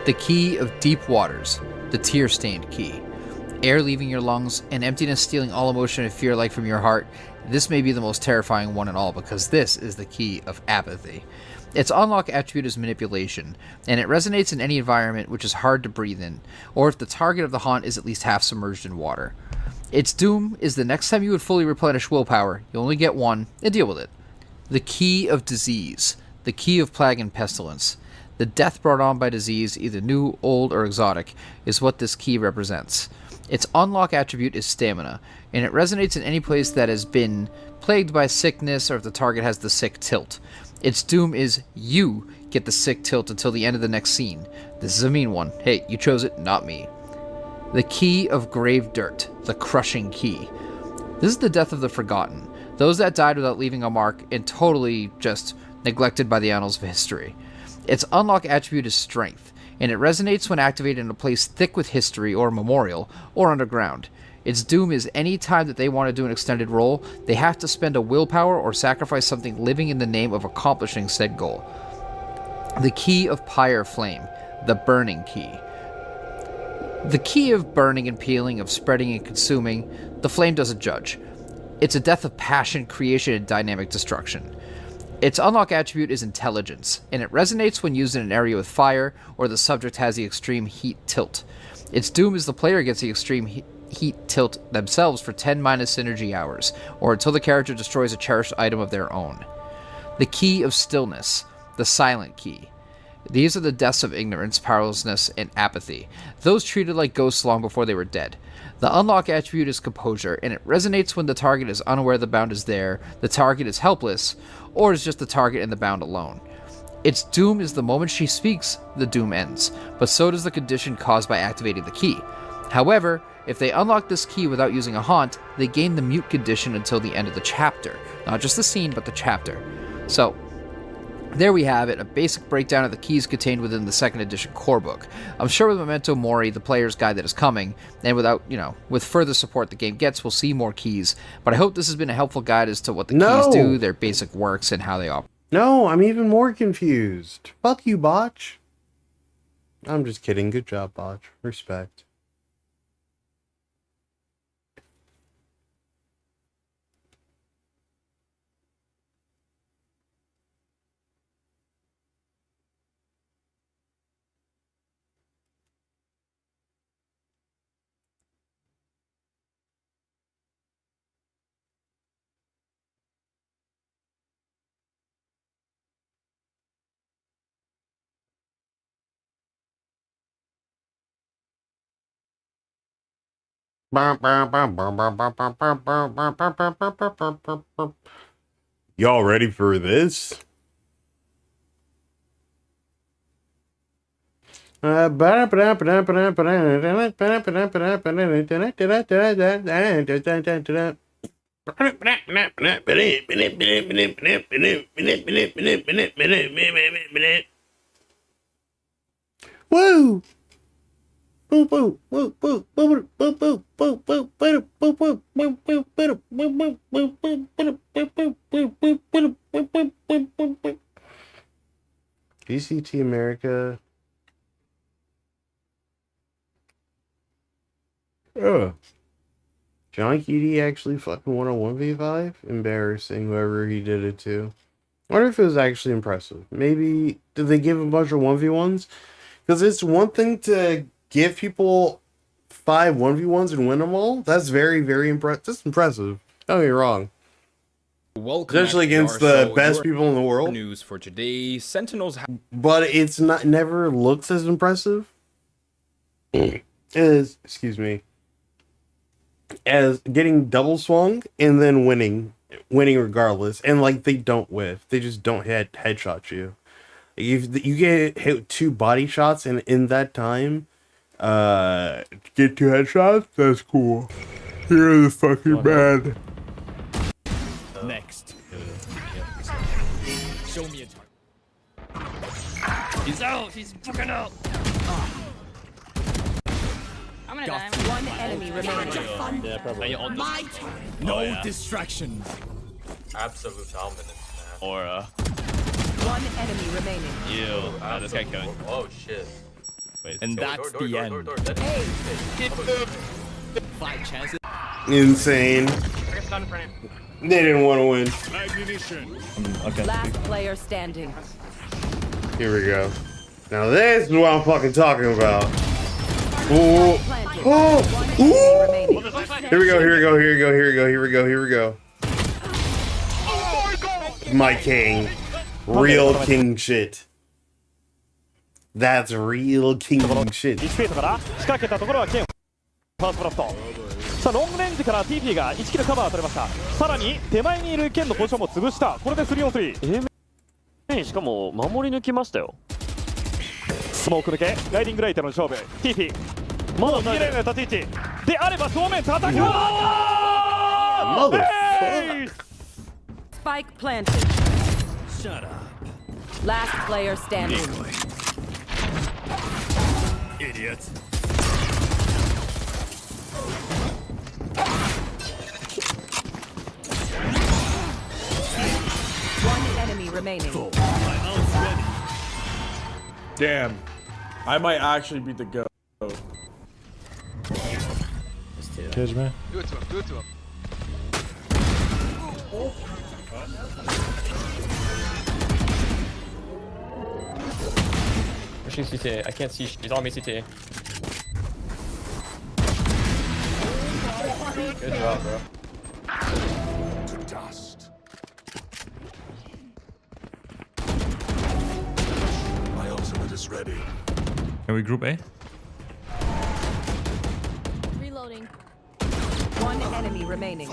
The Key of Deep Waters, the Tear-Stained Key. Air leaving your lungs, and emptiness stealing all emotion and fear like from your heart. This may be the most terrifying one in all, because this is the Key of Apathy. Its unlock attribute is Manipulation, and it resonates in any environment which is hard to breathe in, or if the target of the haunt is at least half submerged in water. Its Doom is the next time you would fully replenish willpower, you only get one, and deal with it. The Key of Disease, the Key of Plague and Pestilence. The death brought on by disease, either new, old, or exotic, is what this key represents. Its unlock attribute is Stamina, and it resonates in any place that has been plagued by sickness or if the target has the sick tilt. Its Doom is you get the sick tilt until the end of the next scene. This is a mean one. Hey, you chose it, not me. The Key of Grave Dirt, the Crushing Key. This is the death of the forgotten, those that died without leaving a mark and totally just neglected by the annals of history. Its unlock attribute is Strength, and it resonates when activated in a place thick with history or memorial or underground. Its Doom is any time that they want to do an extended roll, they have to spend a willpower or sacrifice something living in the name of accomplishing said goal. The Key of Pyre Flame, the Burning Key. The key of burning and peeling, of spreading and consuming, the flame doesn't judge. It's a death of passion, creation, and dynamic destruction. Its unlock attribute is Intelligence, and it resonates when used in an area with fire or the subject has the extreme heat tilt. Its Doom is the player gets the extreme heat tilt themselves for 10 minus synergy hours, or until the character destroys a cherished item of their own. The Key of Stillness, the Silent Key. These are the deaths of ignorance, powerlessness, and apathy, those treated like ghosts long before they were dead. The unlock attribute is Composure, and it resonates when the target is unaware the bound is there, the target is helpless, or is just the target and the bound alone. Its doom is the moment she speaks, the doom ends, but so does the condition caused by activating the key. However, if they unlock this key without using a haunt, they gain the mute condition until the end of the chapter. Not just the scene, but the chapter. So, there we have it, a basic breakdown of the keys contained within the 2nd edition core book. I'm sure with Memento Mori, the player's guide that is coming, and with further support the game gets, we'll see more keys, but I hope this has been a helpful guide as to what the keys do, their basic works, and how they operate. No, I'm even more confused. Fuck you, Botch. I'm just kidding. Good job, Botch. Respect. Y'all ready for this? Woo! VCT America. John Keaty actually fucking won a 1v5? Embarrassing, whoever he did it to. I wonder if it was actually impressive. Maybe, did they give a bunch of 1v1s? Because it's one thing to give people 5 1v1s and win them all. That's very, very impressive. That's impressive. Don't get me wrong. Welcome, especially against the best people in the world. News for today: Sentinels. But it's never looks as impressive as, excuse me, as getting double swung and then winning regardless. And like they don't whiff, they just don't headshot you. If you get hit 2 body shots and in that time, get 2 headshots, that's cool. You're the fucking man. Next. Show me a target. He's out. He's fucking out. I'm gonna die. One enemy remaining. Yeah, probably. My No distractions. Absolute dominance, man. Aura. One enemy remaining. Ew. This guy killing. Oh shit. Wait, and that's the end. Hey. Get 5 chances. Insane. They didn't want to win. Okay. Last player standing. Here we go. Now this is what I'm fucking talking about. Ooh. Oh. Ooh. Here we go. Here we go. Here we go. Here we go. Here we go. Here we go. My king. Real king shit. That's real king shit. 1フェイトから仕掛けたところはケンファーストブラストさあロングレンジから TP が1キルカバー取れました。さらに手前にいるケンのポジションも潰した。これで 3on3 しかも守り抜きましたよ。スモーク抜けライディングライトの勝負 TP まだ逃げられない立ち位置であれば正面叩き Spike planted. Shut up. Last player standing. Idiots. One enemy remaining. Damn. I might actually beat the go. Catch me. Do it to him. Do it to him. Pushing CTA. I can't see. He's on me CTA. Good job, bro. To dust. My ultimate is ready. Are we group A? Reloading. One enemy remaining.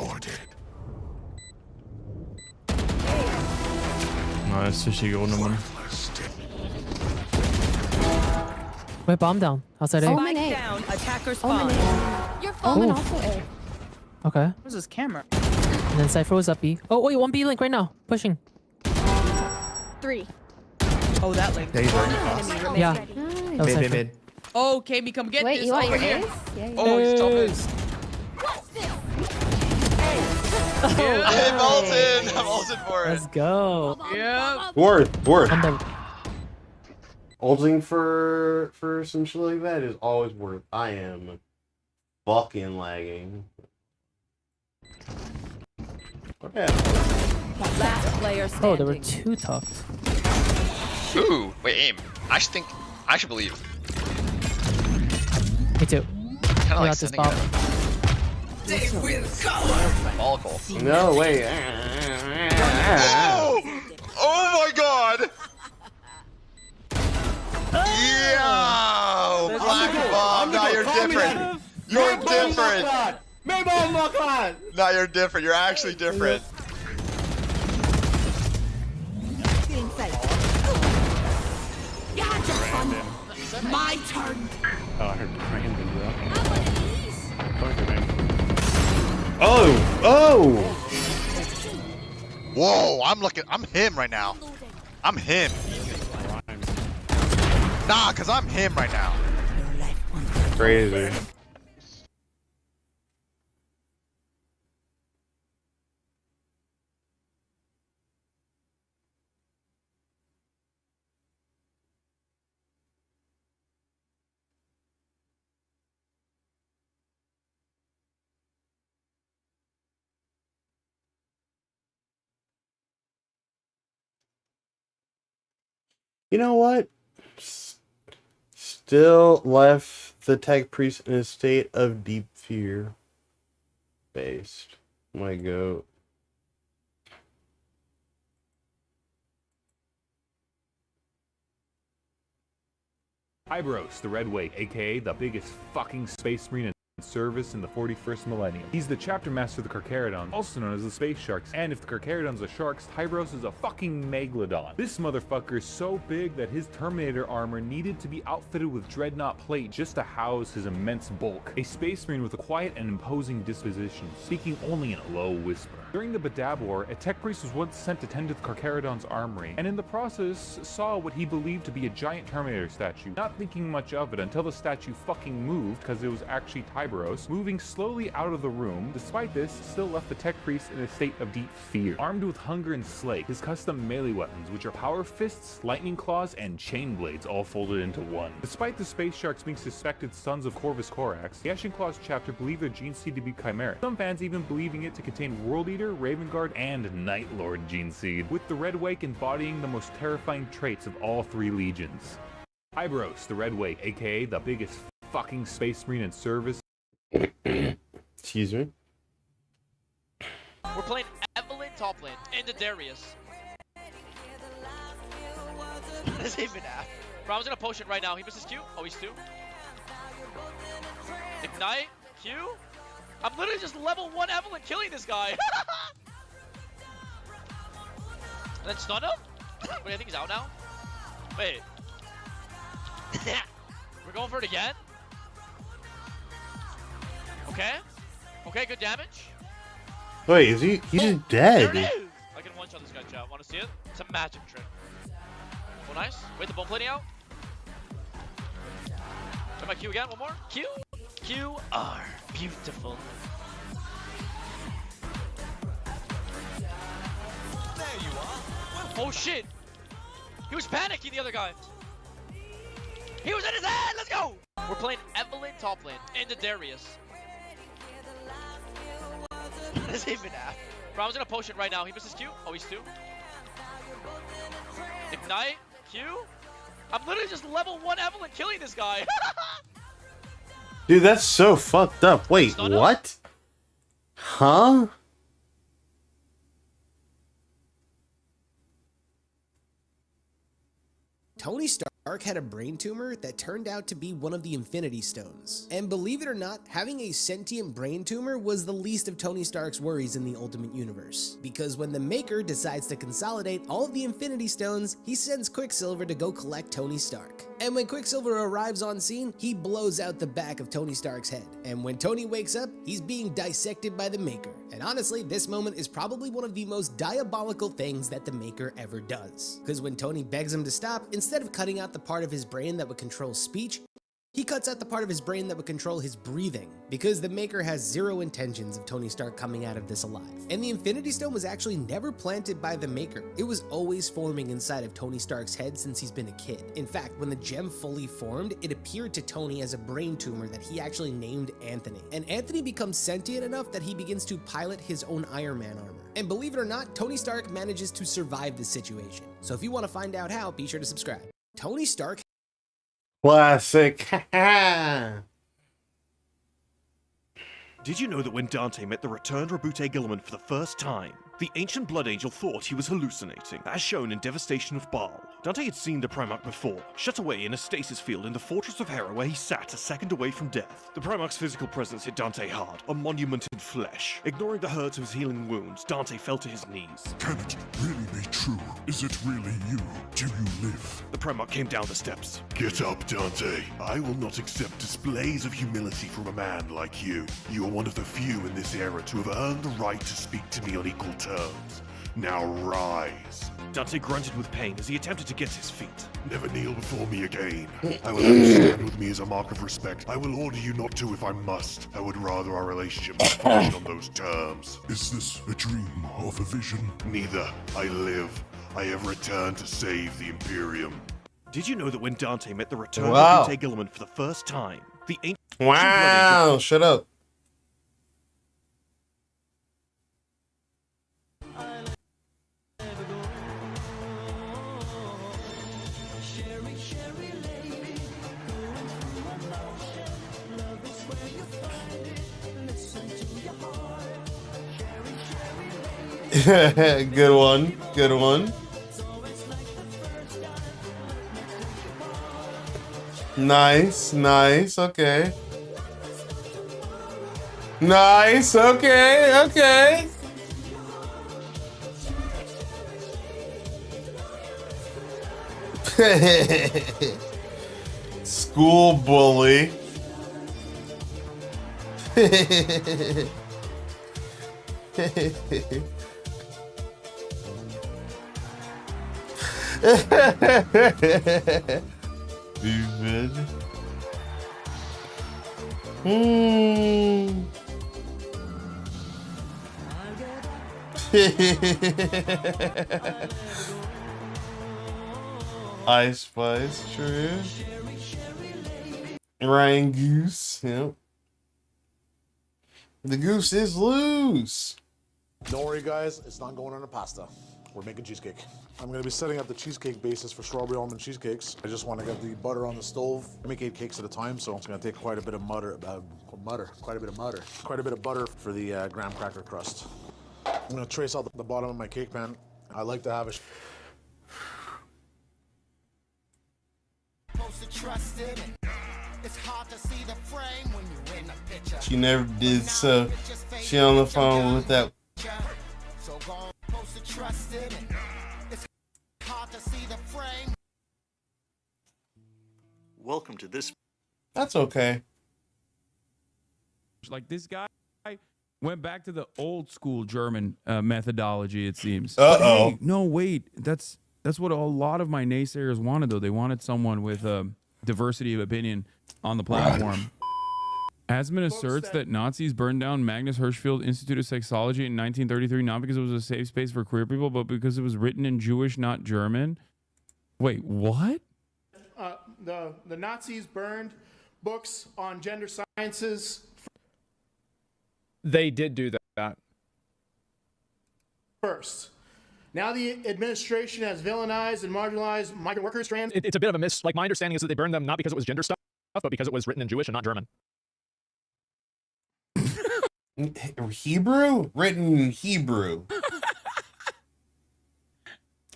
Nice, sushi go nummer. Wait, bomb down. Outside A. Spike down. Attacker spawn. Your Omen phone. also A. Okay. Where's this camera? And then Cypher was up B. Oh, wait, 1B link right now. Pushing. 3. Oh, that link. Enemy remaining. Yeah. That was Cypher. Mid. Oh, Kami, come get Wait, this you want over your here. ace? Yeah, yeah. Oh, he's top is. I'm ulted. I'm ulted for it. Let's go. Yeah. Worth. I'm done. Ulting for some shit like that is always worth. I am fucking lagging. Okay. Last player standing. Oh, there were 2 tucked. Ooh, wait, aim. I should believe. Me too. Kind of like Got this sending bomb. They will come. Follicle. No, wait. Oh my god! Yo! Black Bomb, now you're different. You're different. Now you're different. You're actually different. My turn. Oh, I heard Brandon, bro. Oh! Whoa, I'm him right now. I'm him. Nah, cause I'm him right now. Crazy. You know what? Still left the tech priest in a state of deep fear. Based. My goat. Hybros, the Red Wake, aka the biggest fucking space marine in service in the 41st millennium. He's the chapter master of the Carcharodons, also known as the Space Sharks. And if the Carcharodons are sharks, Hybros is a fucking megalodon. This motherfucker is so big that his Terminator armor needed to be outfitted with dreadnought plate just to house his immense bulk. A space marine with a quiet and imposing disposition, speaking only in a low whisper. During the Badab War, a tech priest was once sent to tend to the Carcharodon's armory, and in the process saw what he believed to be a giant Terminator statue, not thinking much of it until the statue fucking moved because it was actually Tyberos, moving slowly out of the room. Despite this, still left the tech priest in a state of deep fear. Armed with hunger and slake, his custom melee weapons, which are power fists, lightning claws, and chain blades all folded into one. Despite the space sharks being suspected sons of Corvus Corax, the Ashen Claws chapter believe their gene seed to be chimeric, some fans even believing it to contain World Eater, Raven Guard, and Night Lord gene seed, with the Red Wake embodying the most terrifying traits of all 3 legions. Hybros, the Red Wake, aka the biggest fucking space marine in service. Excuse me. We're playing Evelyn top lane into Darius. What does he even have? Bro, I was gonna potion right now. He misses Q. Oh, he's 2. Ignite. Q. I'm literally just level 1 Evelyn killing this guy. And then stun him? Wait, I think he's out now. Wait. We're going for it again? Okay. Okay, good damage. Wait, is he? He's just dead. There it is! I can one-shot this guy, chat. Wanna see it? It's a magic trick. Oh, nice. Wait, the bone plating out. Try my Q again, one more. Q. QR. Beautiful. There you are. Oh shit! He was panicking, the other guy. He was in his head. Let's go. We're playing Evelyn top lane into Darius. What does he even have? Bro, I was gonna potion right now. He misses Q. Oh, he's 2. Ignite. Q. I'm literally just level 1 Evelyn killing this guy. Dude, that's so fucked up. Wait, what? Huh? Tony Stark. Stark had a brain tumor that turned out to be one of the Infinity Stones. And believe it or not, having a sentient brain tumor was the least of Tony Stark's worries in the Ultimate Universe. Because when the Maker decides to consolidate all of the Infinity Stones, he sends Quicksilver to go collect Tony Stark. And when Quicksilver arrives on scene, he blows out the back of Tony Stark's head. And when Tony wakes up, he's being dissected by the Maker. And honestly, this moment is probably one of the most diabolical things that the Maker ever does. Because when Tony begs him to stop, instead of cutting out the part of his brain that would control speech, he cuts out the part of his brain that would control his breathing, because the Maker has zero intentions of Tony Stark coming out of this alive. And the Infinity Stone was actually never planted by the Maker. It was always forming inside of Tony Stark's head since he's been a kid. In fact, when the gem fully formed, it appeared to Tony as a brain tumor that he actually named Anthony. And Anthony becomes sentient enough that he begins to pilot his own Iron Man armor. And believe it or not, Tony Stark manages to survive this situation. So if you want to find out how, be sure to subscribe. Tony Stark. Classic. Did you know that when Dante met the returned Rabute Gilliman for the first time, the ancient Blood Angel thought he was hallucinating, as shown in Devastation of Baal? Dante had seen the Primarch before, shut away in a stasis field in the Fortress of Hera where he sat a second away from death. The Primarch's physical presence hit Dante hard, a monument in flesh. Ignoring the hurt of his healing wounds, Dante fell to his knees. Can it really be true? Is it really you? Do you live? The Primarch came down the steps. Get up, Dante. I will not accept displays of humility from a man like you. You are one of the few in this era to have earned the right to speak to me on equal terms. Now rise. Dante grunted with pain as he attempted to get to his feet. Never kneel before me again. I will have you stand with me as a mark of respect. I will order you not to if I must. I would rather our relationship be finished on those terms. Is this a dream of a vision? Neither. I live. I have returned to save the Imperium. Did you know that when Dante met the returned Wow. Rabute Gilliman for the first time, the ancient Wow, shut up. Good one. Good one. Nice, nice, okay. Nice, okay, okay. School bully. Stupid. Ice Spice, true. Ryan Goose, yep. The goose is loose. Don't worry, guys. It's not going on a pasta. We're making cheesecake. I'm going to be setting up the cheesecake basis for strawberry almond cheesecakes. I just want to get the butter on the stove. I make 8 cakes at a time, so it's going to take quite a bit of quite a bit of butter for the graham cracker crust. I'm going to trace out the bottom of my cake pan. I like to have a She never did so. She on the phone with that. Welcome to this. That's okay. Like this guy went back to the old school German methodology, it seems. Uh-oh. But hey, no, wait. That's what a lot of my naysayers wanted, though. They wanted someone with diversity of opinion on the platform. Asman asserts that Nazis burned down Magnus Hirschfeld Institute of Sexology in 1933, not because it was a safe space for queer people, but because it was written in Jewish, not German. Wait, what? The Nazis burned books on gender sciences. They did do that. First. Now the administration has villainized and marginalized migrant workers. It's a bit of a miss. Like, my understanding is that they burned them not because it was gender stuff, but because it was written in Jewish and not German. Hebrew? Written in Hebrew.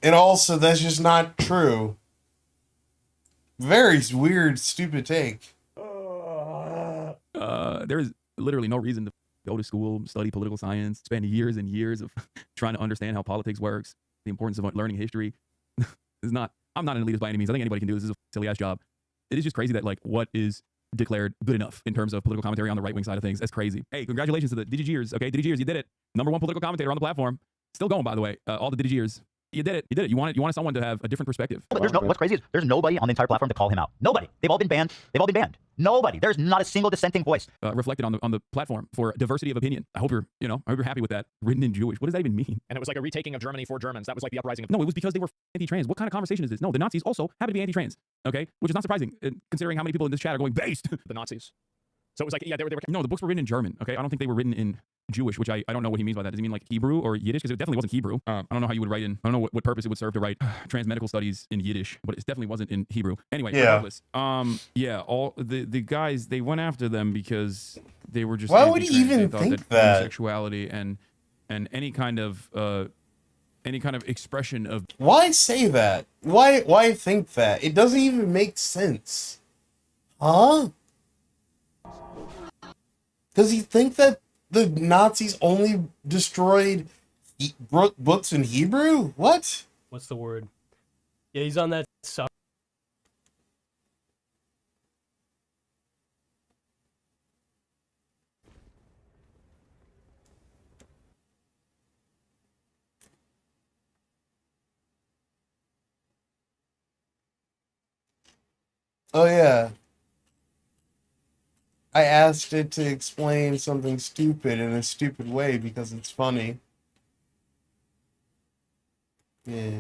And also, that's just not true. Very weird, stupid take. There's literally no reason to go to school, study political science, spend years and years of trying to understand how politics works, the importance of learning history. I'm not an elitist by any means. I think anybody can do this. This is a silly ass job. It is just crazy that like what is declared good enough in terms of political commentary on the right wing side of things. That's crazy. Hey, congratulations to the DigiGears. Okay, DigiGears, you did it. #1 political commentator on the platform. Still going, by the way. All the DigiGears. You did it. You did it. You wanted someone to have a different perspective. But what's crazy is there's nobody on the entire platform to call him out. Nobody. They've all been banned. Nobody. There's not a single dissenting voice. Reflected on the platform for diversity of opinion. I hope you're happy with that. Written in Jewish. What does that even mean? And it was like a retaking of Germany for Germans. That was like the uprising of... No, it was because they were anti-trans. What kind of conversation is this? No, the Nazis also happen to be anti-trans. Okay, which is not surprising considering how many people in this chat are going based. The Nazis. So it was like, yeah, they were... No, the books were written in German. Okay, I don't think they were written in Jewish, which I don't know what he means by that. Does he mean like Hebrew or Yiddish? Because it definitely wasn't Hebrew. I don't know how you would write in. I don't know what purpose it would serve to write trans medical studies in Yiddish, but it definitely wasn't in Hebrew. Anyway, regardless. Yeah, all the guys, they went after them because they were just... Why would he even think that? Homosexuality and any kind of expression of... Why say that? Why think that? It doesn't even make sense. Huh? Does he think that the Nazis only destroyed books in Hebrew? What? What's the word? Yeah, he's on that sub. Oh yeah. I asked it to explain something stupid in a stupid way because it's funny. Yeah.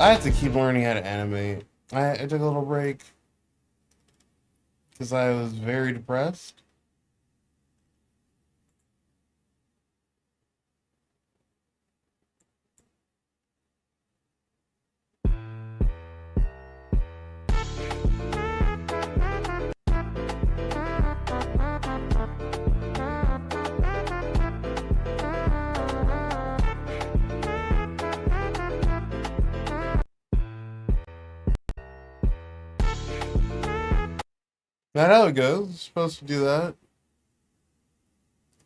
I have to keep learning how to animate. I took a little break because I was very depressed. That's how it goes. It's supposed to do that.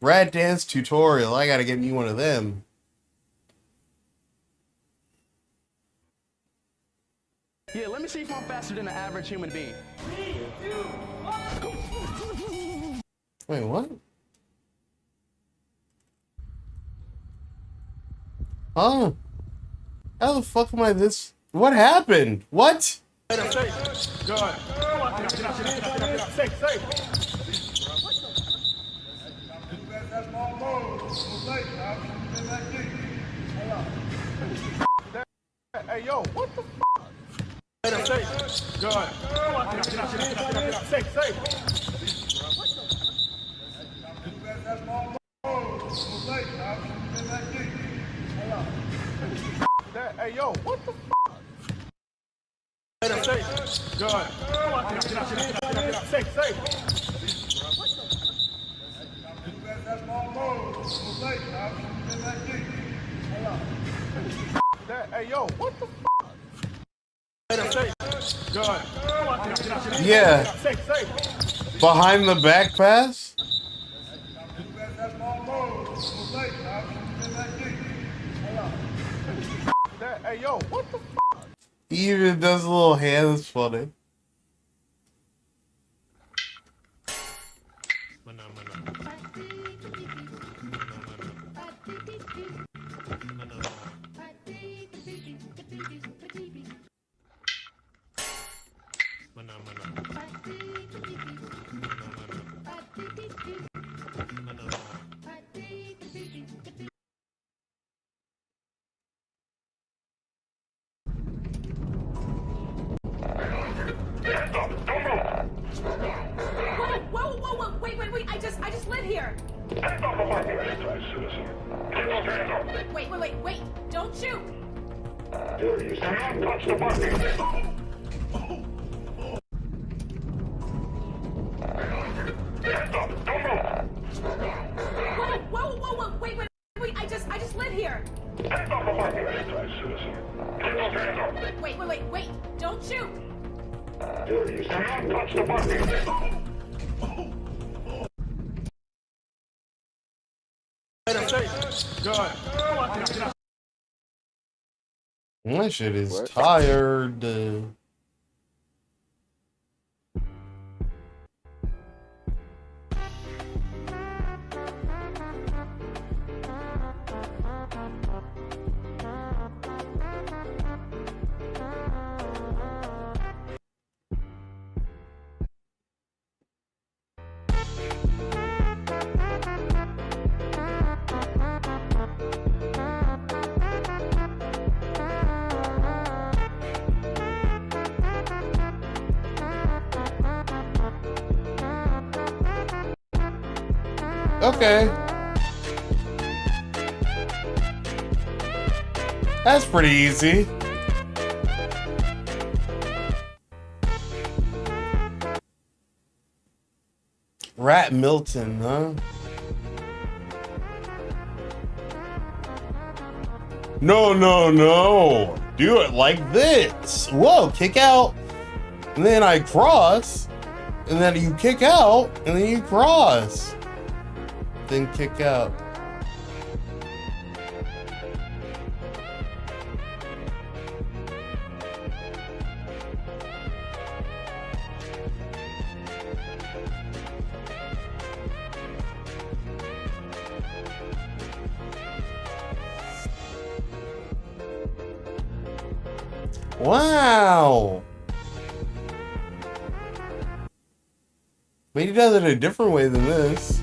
Rad dance tutorial. I gotta get me one of them. Yeah, let me see if I'm faster than the average human being. Wait, what? Oh. How the fuck am I this? What happened? What? Hey, yo, what the fuck? Hey, yo, what the fuck? Hey, yo, what the fuck? Yeah. Behind the back pass? Hey, yo, what the fuck? He even does a little hands funny. Whoa, whoa, Wait, I just live here. Wait, don't shoot. Whoa, wait, I just live here. Wait, don't shoot. My shit is tired. Okay. That's pretty easy. Rat Milton, huh? No. Do it like this. Whoa, kick out. And then I cross. And then you kick out. And then you cross. Then kick out. Wow. But he does it a different way than this.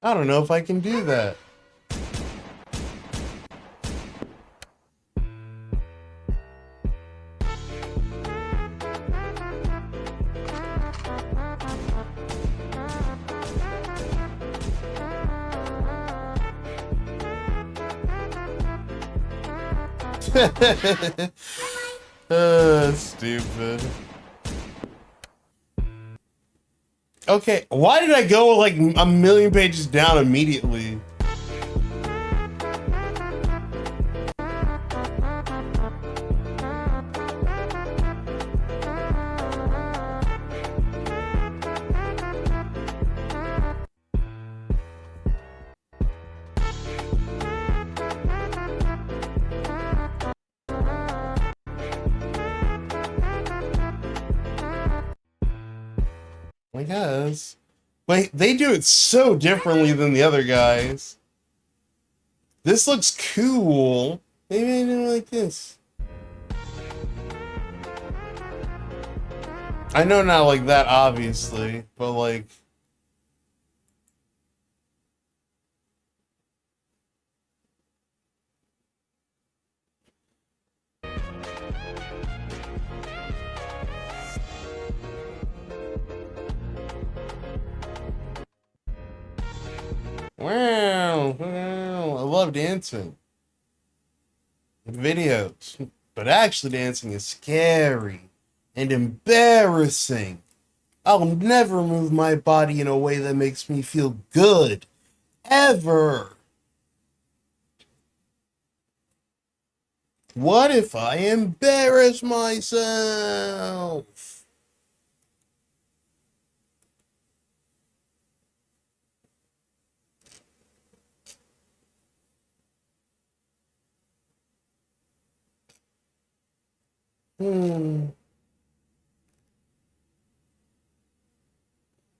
I don't know if I can do that. Stupid. Okay, why did I go like a million pages down immediately? I guess. But they do it so differently than the other guys. This looks cool. Maybe I do it like this. I know not like that, obviously, but like... Wow, I love dancing. Videos. But actually dancing is scary and embarrassing. I'll never move my body in a way that makes me feel good. Ever. What if I embarrass myself?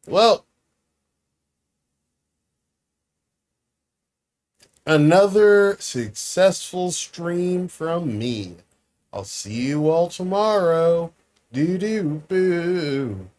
Well, another successful stream from me. I'll see you all tomorrow. Doo doo boo.